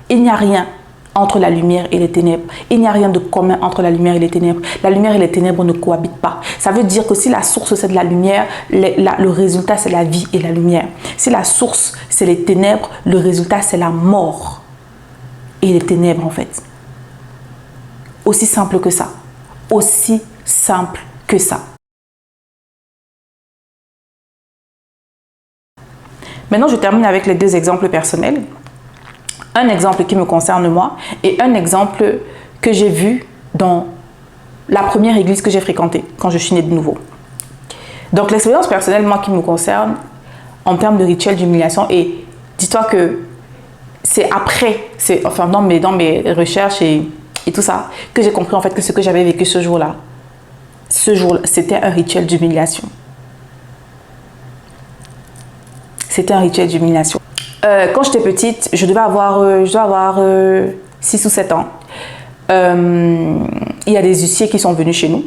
Speaker 1: Il n'y a rien entre la lumière et les ténèbres. Il n'y a rien de commun entre la lumière et les ténèbres. La lumière et les ténèbres ne cohabitent pas. Ça veut dire que si la source c'est de la lumière, le résultat c'est la vie et la lumière. Si la source c'est les ténèbres, le résultat c'est la mort et les ténèbres en fait. Aussi simple que ça. Aussi simple que ça. Maintenant, je termine avec les deux exemples personnels. Un exemple qui me concerne moi et un exemple que j'ai vu dans la première église que j'ai fréquentée quand je suis née de nouveau. Donc l'expérience personnelle, moi, qui me concerne en termes de rituel d'humiliation, et dis-toi que c'est après, enfin dans mes recherches et tout ça, que j'ai compris en fait que ce que j'avais vécu ce jour-là, c'était un rituel d'humiliation. C'était un rituel d'humiliation. Quand j'étais petite, je dois avoir 6 ou 7 ans. Il y a des huissiers qui sont venus chez nous.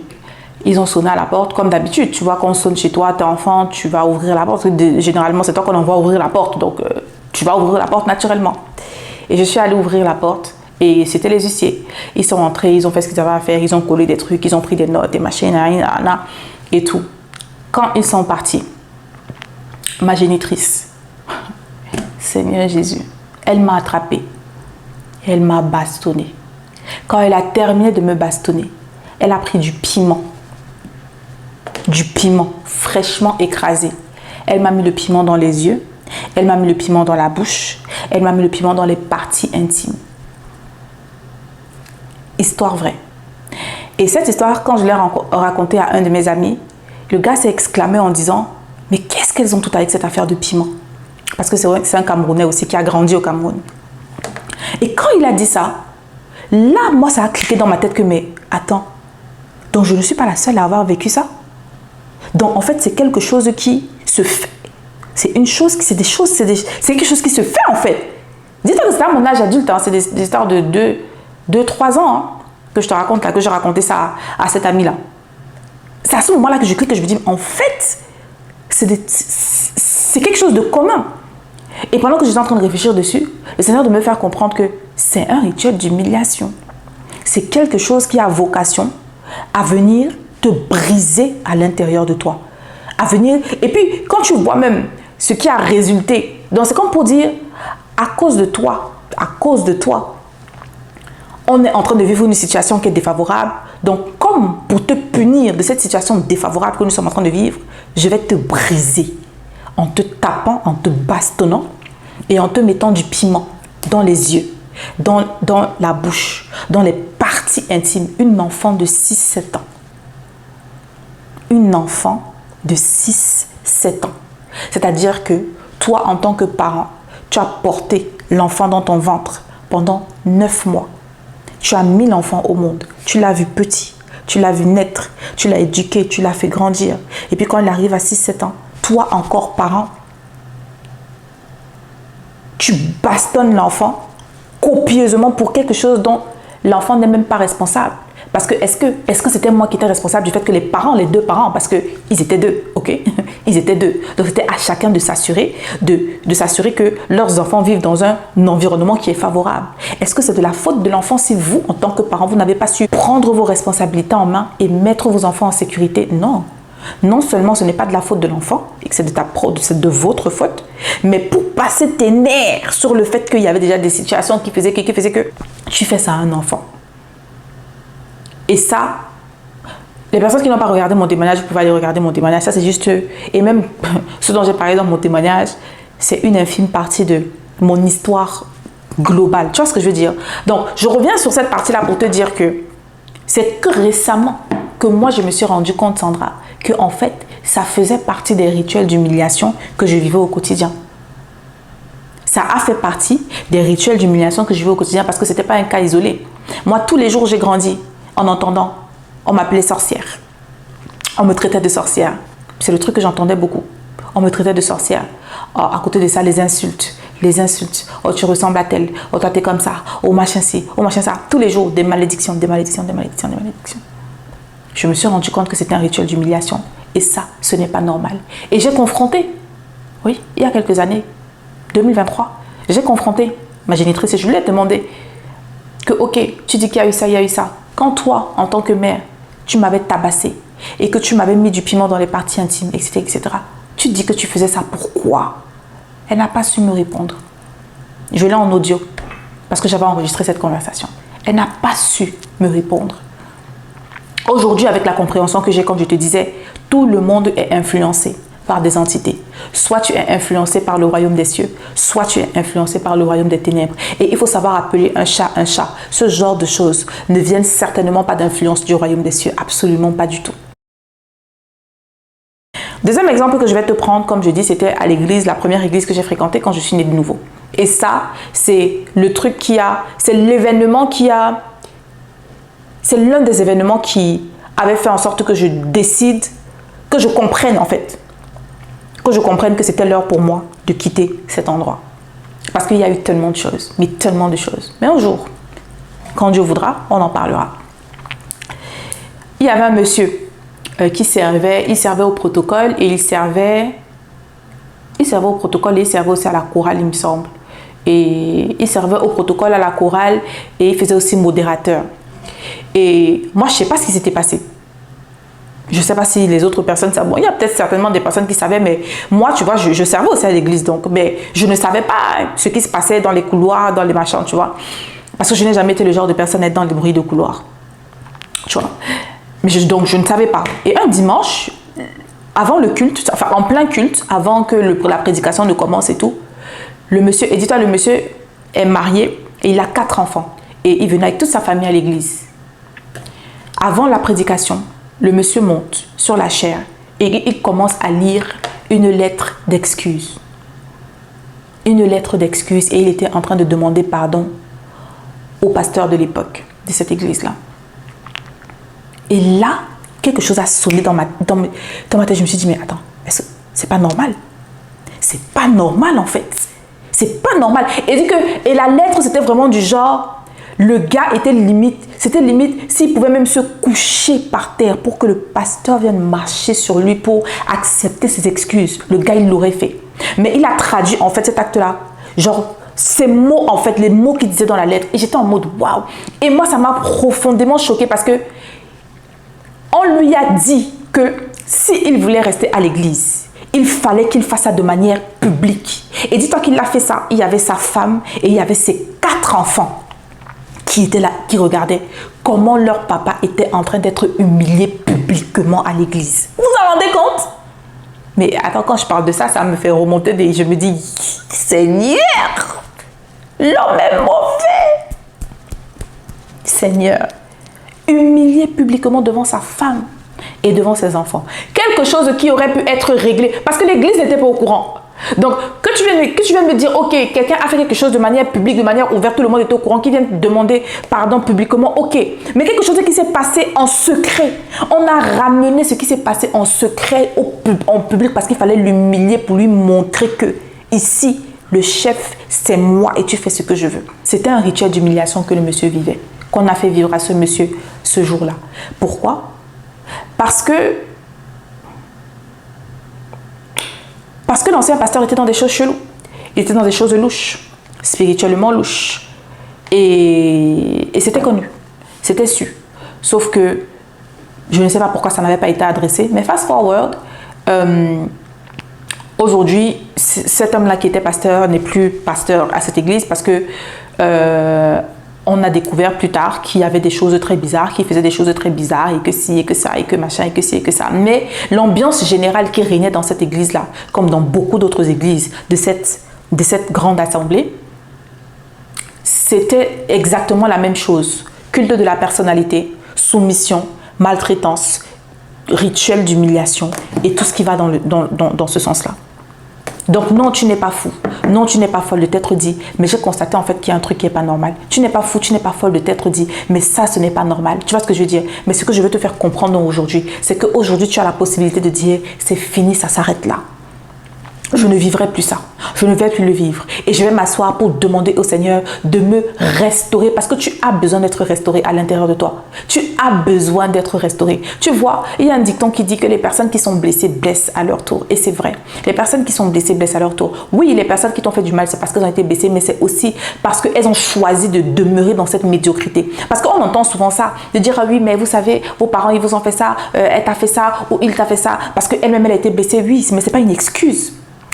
Speaker 1: Ils ont sonné à la porte, comme d'habitude. Tu vois, quand on sonne chez toi, t'es enfant, tu vas ouvrir la porte. Généralement, c'est toi qu'on envoie ouvrir la porte. Donc, tu vas ouvrir la porte naturellement. Et je suis allée ouvrir la porte. Et c'était les huissiers. Ils sont entrés, ils ont fait ce qu'ils avaient à faire. Ils ont collé des trucs, ils ont pris des notes, des machines, et tout. Quand ils sont partis, ma génitrice, Seigneur Jésus, elle m'a attrapée. Elle m'a bastonnée. Quand elle a terminé de me bastonner, elle a pris du piment fraîchement écrasé. Elle m'a mis le piment dans les yeux, elle m'a mis le piment dans la bouche, elle m'a mis le piment dans les parties intimes. Histoire vraie. Et cette histoire, quand je l'ai racontée à un de mes amis, le gars s'est exclamé en disant, mais qu'est-ce qu'elles ont tout avec cette affaire de piment? Parce que c'est un Camerounais aussi qui a grandi au Cameroun. Et quand il a dit ça, là, moi, ça a cliqué dans ma tête que, mais attends, donc je ne suis pas la seule à avoir vécu ça. Donc, en fait, c'est quelque chose qui se fait. C'est une chose, c'est quelque chose qui se fait, en fait. Dis-toi que c'est à mon âge adulte, hein, c'est des histoires de 2-3 ans hein, que je te raconte là, que j'ai raconté ça à cet ami là. C'est à ce moment-là que je clique, que je me dis, en fait, c'est c'est quelque chose de commun. Et pendant que j'étais en train de réfléchir dessus, le Seigneur de me faire comprendre que c'est un rituel d'humiliation. C'est quelque chose qui a vocation à venir te briser à l'intérieur de toi. À venir, et puis quand tu vois même ce qui a résulté, donc c'est comme pour dire, à cause de toi, on est en train de vivre une situation qui est défavorable. Donc, comme pour te punir de cette situation défavorable que nous sommes en train de vivre, je vais te briser en te tapant, en te bastonnant et en te mettant du piment dans les yeux, dans la bouche, dans les parties intimes. Une enfant de 6-7 ans. Une enfant de 6-7 ans. C'est-à-dire que toi, en tant que parent, tu as porté l'enfant dans ton ventre pendant 9 mois. Tu as mis l'enfant au monde. Tu l'as vu petit. Tu l'as vu naître. Tu l'as éduqué. Tu l'as fait grandir. Et puis quand il arrive à 6-7 ans, toi encore parent, tu bastonnes l'enfant copieusement pour quelque chose dont l'enfant n'est même pas responsable. Parce que est-ce que c'était moi qui étais responsable du fait que les deux parents, parce qu'ils étaient deux, ok? Ils étaient deux. Donc c'était à chacun de s'assurer, de s'assurer que leurs enfants vivent dans un environnement qui est favorable. Est-ce que c'est de la faute de l'enfant si vous, en tant que parent, vous n'avez pas su prendre vos responsabilités en main et mettre vos enfants en sécurité? Non. Non seulement ce n'est pas de la faute de l'enfant et que c'est de votre faute, mais pour passer tes nerfs sur le fait qu'il y avait déjà des situations qui faisaient que tu fais ça à un enfant. Et ça, les personnes qui n'ont pas regardé mon témoignage, vous pouvez aller regarder mon témoignage. Ça, c'est juste... Et même ce dont j'ai parlé dans mon témoignage, c'est une infime partie de mon histoire globale. Tu vois ce que je veux dire? Donc, je reviens sur cette partie-là pour te dire que c'est que récemment que moi, je me suis rendu compte, Sandra, que en fait, ça faisait partie des rituels d'humiliation que je vivais au quotidien. Ça a fait partie des rituels d'humiliation que je vivais au quotidien parce que ce n'était pas un cas isolé. Moi, tous les jours, j'ai grandi en entendant, on m'appelait sorcière. On me traitait de sorcière. C'est le truc que j'entendais beaucoup. On me traitait de sorcière. Oh, à côté de ça, les insultes. Oh, tu ressembles à tel. Oh, toi, t'es comme ça. Oh, machin ci. Oh, machin ça. Tous les jours, des malédictions. Je me suis rendu compte que c'était un rituel d'humiliation. Et ça, ce n'est pas normal. Et j'ai confronté, oui, il y a quelques années, 2023, j'ai confronté ma génitrice et je lui ai demandé que, ok, tu dis qu'il y a eu ça, il y a eu ça. Quand toi, en tant que mère, tu m'avais tabassé et que tu m'avais mis du piment dans les parties intimes, etc., tu dis que tu faisais ça, pourquoi? Elle n'a pas su me répondre. Je l'ai en audio parce que j'avais enregistré cette conversation. Elle n'a pas su me répondre. Aujourd'hui, avec la compréhension que j'ai, comme je te disais, tout le monde est influencé par des entités. Soit tu es influencé par le royaume des cieux, soit tu es influencé par le royaume des ténèbres. Et il faut savoir appeler un chat un chat. Ce genre de choses ne viennent certainement pas d'influence du royaume des cieux, absolument pas du tout. Deuxième exemple que je vais te prendre, comme je dis, c'était à l'église, la première église que j'ai fréquentée quand je suis née de nouveau. Et ça, c'est le truc c'est l'événement c'est l'un des événements qui avait fait en sorte que je décide, que je comprenne en fait, que je comprenne que c'était l'heure pour moi de quitter cet endroit. Parce qu'il y a eu tellement de choses, mais tellement de choses. Mais un jour, quand Dieu voudra, on en parlera. Il y avait un monsieur qui servait, il servait au protocole et il servait au protocole et il servait aussi à la chorale, il me semble. Et il servait au protocole, à la chorale et il faisait aussi modérateur. Et moi, je ne sais pas ce qui s'était passé. Je ne sais pas si les autres personnes savent. Bon, il y a peut-être certainement des personnes qui savaient, mais moi, tu vois, je servais aussi à l'église, donc, mais je ne savais pas ce qui se passait dans les couloirs, dans les machins, tu vois. Parce que je n'ai jamais été le genre de personne à être dans les bruits de couloir. Tu vois. Mais donc, je ne savais pas. Et un dimanche, avant le culte, enfin, en plein culte, avant que la prédication ne commence et tout, le monsieur est marié et il a 4 enfants. Et il venait avec toute sa famille à l'église. Avant la prédication, le monsieur monte sur la chaire et il commence à lire une lettre d'excuse. Une lettre d'excuse et il était en train de demander pardon au pasteur de l'époque de cette église-là. Et là, quelque chose a sonné dans ma tête. Je me suis dit, mais attends, c'est pas normal. C'est pas normal en fait. C'est pas normal. Et la lettre, c'était vraiment du genre, le gars était limite, C'était limite s'il pouvait même se coucher par terre pour que le pasteur vienne marcher sur lui pour accepter ses excuses. Le gars, il l'aurait fait. Mais il a traduit en fait cet acte-là. Genre, ces mots, en fait, les mots qu'il disait dans la lettre. Et j'étais en mode waouh. Et moi, ça m'a profondément choquée parce que on lui a dit que s'il voulait rester à l'église, il fallait qu'il fasse ça de manière publique. Et dis-toi qu'il a fait ça. Il y avait sa femme et il y avait ses 4 enfants qui étaient là, qui regardaient comment leur papa était en train d'être humilié publiquement à l'église. Vous vous en rendez compte? Mais attends, quand je parle de ça, ça me fait remonter je me dis, Seigneur, l'homme est mauvais. Seigneur, humilié publiquement devant sa femme et devant ses enfants. Quelque chose qui aurait pu être réglé parce que l'église n'était pas au courant. Donc, que tu viennes me dire, ok, quelqu'un a fait quelque chose de manière publique, de manière ouverte, tout le monde était au courant, qui vient te demander pardon publiquement, ok. Mais quelque chose qui s'est passé en secret. On a ramené ce qui s'est passé en secret en public parce qu'il fallait l'humilier pour lui montrer que ici, le chef, c'est moi et tu fais ce que je veux. C'était un rituel d'humiliation que le monsieur vivait, qu'on a fait vivre à ce monsieur ce jour-là. Pourquoi? Parce que l'ancien pasteur était dans des choses cheloues. Il était dans des choses louches, spirituellement louches. Et c'était connu, c'était su. Sauf que je ne sais pas pourquoi ça n'avait pas été adressé. Mais fast forward, aujourd'hui, cet homme-là qui était pasteur n'est plus pasteur à cette église parce que on a découvert plus tard qu'il y avait des choses très bizarres, qu'il faisait des choses très bizarres et que ci et que ça et que machin et que ci et que ça. Mais l'ambiance générale qui régnait dans cette église-là, comme dans beaucoup d'autres églises de cette grande assemblée, c'était exactement la même chose. Culte de la personnalité, soumission, maltraitance, rituel d'humiliation et tout ce qui va dans ce sens-là. Donc non, tu n'es pas fou. Non, tu n'es pas folle de t'être dit, mais j'ai constaté en fait qu'il y a un truc qui n'est pas normal. Tu n'es pas fou, tu n'es pas folle de t'être dit, mais ça, ce n'est pas normal. Tu vois ce que je veux dire? Mais ce que je veux te faire comprendre aujourd'hui, c'est qu'aujourd'hui, tu as la possibilité de dire, c'est fini, ça s'arrête là. Je ne vivrai plus ça. Je ne vais plus le vivre. Et je vais m'asseoir pour demander au Seigneur de me restaurer parce que tu as besoin d'être restauré à l'intérieur de toi. Tu as besoin d'être restauré. Tu vois, il y a un dicton qui dit que les personnes qui sont blessées blessent à leur tour. Et c'est vrai. Les personnes qui sont blessées blessent à leur tour. Oui, les personnes qui t'ont fait du mal, c'est parce qu'elles ont été blessées, mais c'est aussi parce qu'elles ont choisi de demeurer dans cette médiocrité. Parce qu'on entend souvent ça, de dire, ah oui, mais vous savez, vos parents, ils vous ont fait ça, elle t'a fait ça, ou il t'a fait ça, parce qu'elle-même, elle a été blessée. Oui, mais ce n'est pas une excuse.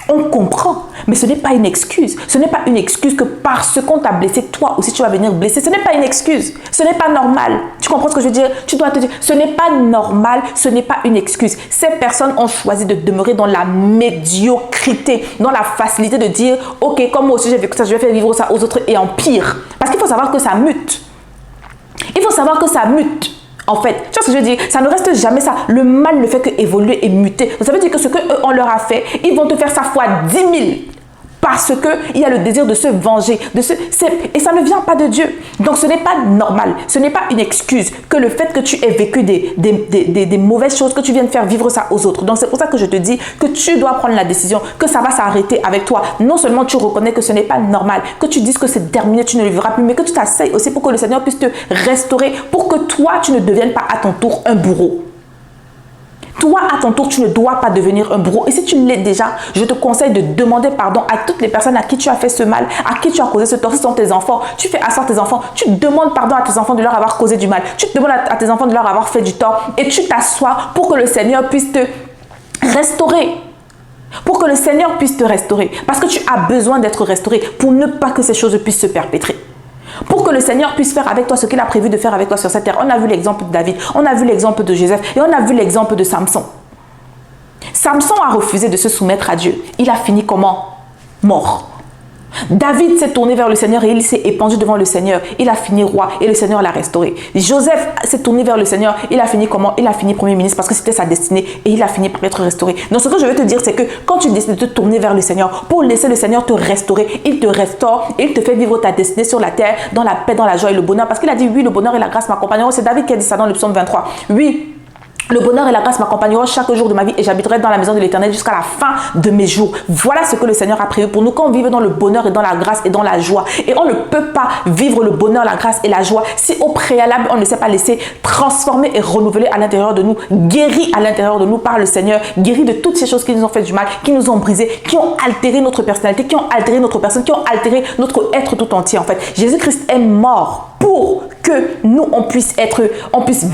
Speaker 1: On comprend, mais ce n'est pas une excuse. Ce n'est pas une excuse que parce qu'on t'a blessé, toi aussi tu vas venir blesser. Ce n'est pas une excuse. Ce n'est pas normal. Tu comprends ce que je veux dire? Tu dois te dire, ce n'est pas normal, ce n'est pas une excuse. Ces personnes ont choisi de demeurer dans la médiocrité, dans la facilité de dire, ok, comme moi aussi j'ai vécu ça, je vais faire vivre ça aux autres et en pire. Parce qu'il faut savoir que ça mute. Il faut savoir que ça mute. En fait, tu vois ce que je veux dire? Ça ne reste jamais ça. Le mal ne fait que évoluer et muter. Ça veut dire que ce qu'eux, on leur a fait, ils vont te faire ça fois 10 000. Parce qu'il y a le désir de se venger. Et ça ne vient pas de Dieu. Donc ce n'est pas normal. Ce n'est pas une excuse que le fait que tu aies vécu des mauvaises choses, que tu viennes faire vivre ça aux autres. Donc c'est pour ça que je te dis que tu dois prendre la décision, que ça va s'arrêter avec toi. Non seulement tu reconnais que ce n'est pas normal, que tu dises que c'est terminé, tu ne le vivras plus, mais que tu t'asseyes aussi pour que le Seigneur puisse te restaurer, pour que toi, tu ne deviennes pas à ton tour un bourreau. Toi, à ton tour, tu ne dois pas devenir un bourreau. Et si tu l'es déjà, je te conseille de demander pardon à toutes les personnes à qui tu as fait ce mal, à qui tu as causé ce tort. Ce sont tes enfants. Tu fais asseoir tes enfants. Tu demandes pardon à tes enfants de leur avoir causé du mal. Tu demandes à tes enfants de leur avoir fait du tort. Et tu t'assois pour que le Seigneur puisse te restaurer. Pour que le Seigneur puisse te restaurer. Parce que tu as besoin d'être restauré pour ne pas que ces choses puissent se perpétrer. Pour que le Seigneur puisse faire avec toi ce qu'il a prévu de faire avec toi sur cette terre. On a vu l'exemple de David, on a vu l'exemple de Joseph et on a vu l'exemple de Samson. Samson a refusé de se soumettre à Dieu. Il a fini comment? Mort. David s'est tourné vers le Seigneur et il s'est épandu devant le Seigneur. Il a fini roi et le Seigneur l'a restauré. Joseph s'est tourné vers le Seigneur. Il a fini comment? Il a fini premier ministre parce que c'était sa destinée et il a fini par être restauré. Donc ce que je veux te dire, c'est que quand tu décides de te tourner vers le Seigneur pour laisser le Seigneur te restaurer, il te restaure et il te fait vivre ta destinée sur la terre dans la paix, dans la joie et le bonheur. Parce qu'il a dit oui, le bonheur et la grâce m'accompagneront. C'est David qui a dit ça dans le psaume 23. Oui. Le bonheur et la grâce m'accompagneront chaque jour de ma vie et j'habiterai dans la maison de l'Éternel jusqu'à la fin de mes jours. Voilà ce que le Seigneur a prévu pour nous quand on vit dans le bonheur et dans la grâce et dans la joie. Et on ne peut pas vivre le bonheur, la grâce et la joie si au préalable, on ne s'est pas laissé transformer et renouveler à l'intérieur de nous, guéri à l'intérieur de nous par le Seigneur, guéri de toutes ces choses qui nous ont fait du mal, qui nous ont brisé, qui ont altéré notre personnalité, qui ont altéré notre personne, qui ont altéré notre être tout entier en fait. Jésus-Christ est mort pour que nous, on puisse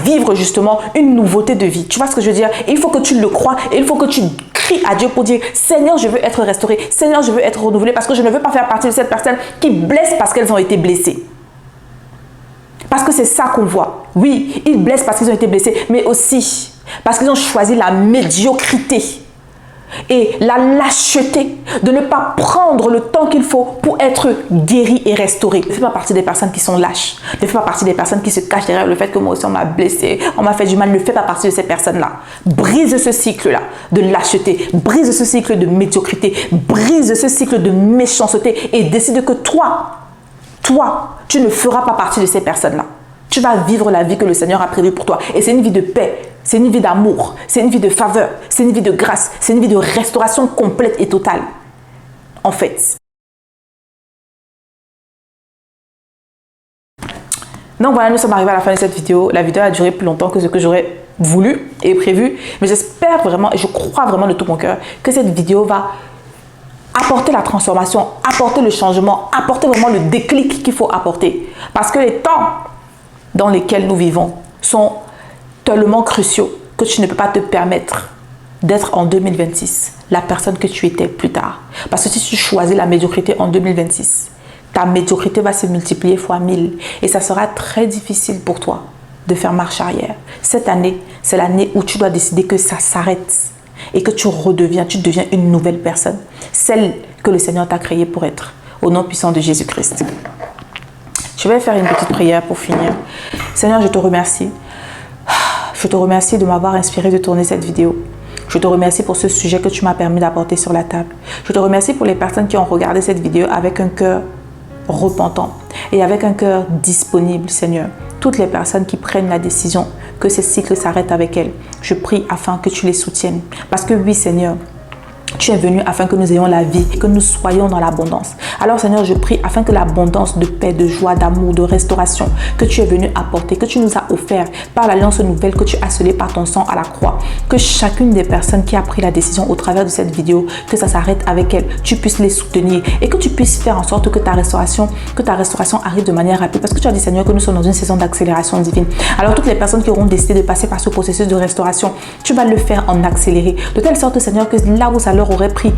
Speaker 1: vivre justement une nouveauté de vie. Tu vois ce que je veux dire? Et il faut que tu le crois et il faut que tu cries à Dieu pour dire Seigneur, je veux être restauré. Seigneur, je veux être renouvelé parce que je ne veux pas faire partie de cette personne qui blesse parce qu'elles ont été blessées. Parce que c'est ça qu'on voit. Oui, ils blessent parce qu'ils ont été blessés, mais aussi parce qu'ils ont choisi la médiocrité et la lâcheté de ne pas prendre le temps qu'il faut pour être guéri et restauré. Ne fais pas partie des personnes qui sont lâches. Ne fais pas partie des personnes qui se cachent derrière le fait que moi aussi on m'a blessé, on m'a fait du mal. Ne fais pas partie de ces personnes-là. Brise ce cycle-là de lâcheté, brise ce cycle de médiocrité, brise ce cycle de méchanceté et décide que toi, tu ne feras pas partie de ces personnes-là. Tu vas vivre la vie que le Seigneur a prévue pour toi. Et c'est une vie de paix, c'est une vie d'amour, c'est une vie de faveur, c'est une vie de grâce, c'est une vie de restauration complète et totale. En fait. Donc voilà, nous sommes arrivés à la fin de cette vidéo. La vidéo a duré plus longtemps que ce que j'aurais voulu et prévu. Mais j'espère vraiment, et je crois vraiment de tout mon cœur, que cette vidéo va apporter la transformation, apporter le changement, apporter vraiment le déclic qu'il faut apporter. Parce que les temps dans lesquels nous vivons sont tellement cruciaux que tu ne peux pas te permettre d'être en 2026 la personne que tu étais plus tard. Parce que si tu choisis la médiocrité en 2026, ta médiocrité va se multiplier fois 1000 et ça sera très difficile pour toi de faire marche arrière. Cette année, c'est l'année où tu dois décider que ça s'arrête et que tu deviens une nouvelle personne, celle que le Seigneur t'a créée pour être, au nom puissant de Jésus-Christ. Je vais faire une petite prière pour finir. Seigneur, je te remercie. Je te remercie de m'avoir inspiré de tourner cette vidéo. Je te remercie pour ce sujet que tu m'as permis d'apporter sur la table. Je te remercie pour les personnes qui ont regardé cette vidéo avec un cœur repentant et avec un cœur disponible, Seigneur. Toutes les personnes qui prennent la décision que ce cycle s'arrête avec elles, je prie afin que tu les soutiennes. Parce que oui, Seigneur, tu es venu afin que nous ayons la vie et que nous soyons dans l'abondance. Alors Seigneur, je prie afin que l'abondance de paix, de joie, d'amour, de restauration que tu es venu apporter, que tu nous as offert par l'alliance nouvelle que tu as scellée par ton sang à la croix, que chacune des personnes qui a pris la décision au travers de cette vidéo, que ça s'arrête avec elles, tu puisses les soutenir et que tu puisses faire en sorte que ta restauration arrive de manière rapide. Parce que tu as dit, Seigneur, que nous sommes dans une saison d'accélération divine. Alors toutes les personnes qui auront décidé de passer par ce processus de restauration, tu vas le faire en accéléré. De telle sorte, Seigneur, que là où ça leur aurait pris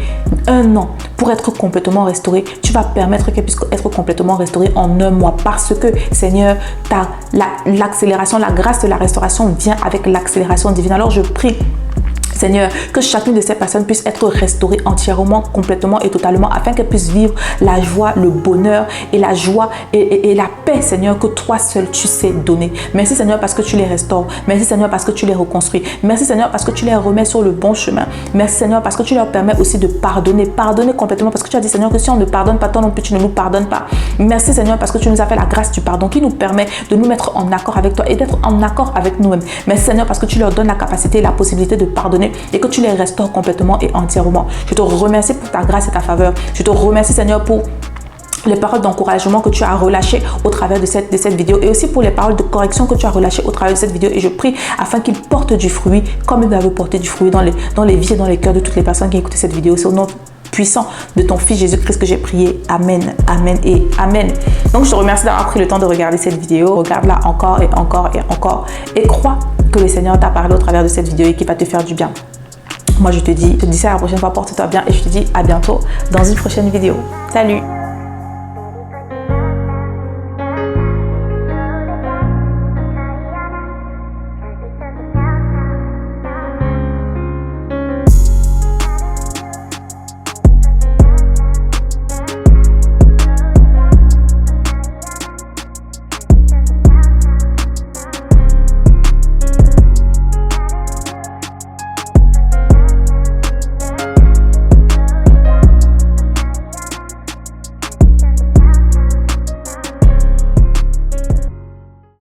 Speaker 1: 1 an pour être complètement restauré, tu vas permettre qu'elle puisse être complètement restaurée en 1 mois parce que, Seigneur, l'accélération, la grâce de la restauration vient avec l'accélération divine. Alors je prie, Seigneur, que chacune de ces personnes puisse être restaurée entièrement, complètement et totalement afin qu'elle puisse vivre la joie, le bonheur et la joie et la paix, Seigneur, que toi seul tu sais donner. Merci, Seigneur, parce que tu les restaures. Merci, Seigneur, parce que tu les reconstruis. Merci, Seigneur, parce que tu les remets sur le bon chemin. Merci, Seigneur, parce que tu leur permets aussi de pardonner. Pardonner complètement parce que tu as dit, Seigneur, que si on ne pardonne pas, toi non plus, tu ne nous pardonnes pas. Merci, Seigneur, parce que tu nous as fait la grâce du pardon qui nous permet de nous mettre en accord avec toi et d'être en accord avec nous-mêmes. Merci, Seigneur, parce que tu leur donnes la capacité et la possibilité de pardonner et que tu les restaures complètement et entièrement. Je te remercie pour ta grâce et ta faveur. Je te remercie, Seigneur, pour les paroles d'encouragement que tu as relâchées au travers de cette vidéo et aussi pour les paroles de correction que tu as relâchées au travers de cette vidéo. Et je prie afin qu'ils portent du fruit comme ils doivent porter du fruit dans les vies et dans les cœurs de toutes les personnes qui écoutent cette vidéo. C'est au nom puissant de ton Fils Jésus-Christ que j'ai prié. Amen, amen et amen. Donc je te remercie d'avoir pris le temps de regarder cette vidéo. Regarde-la encore et encore et encore et crois que le Seigneur t'a parlé au travers de cette vidéo et qu'il va te faire du bien. Moi je te dis ça à la prochaine fois, porte-toi bien et je te dis à bientôt dans une prochaine vidéo. Salut!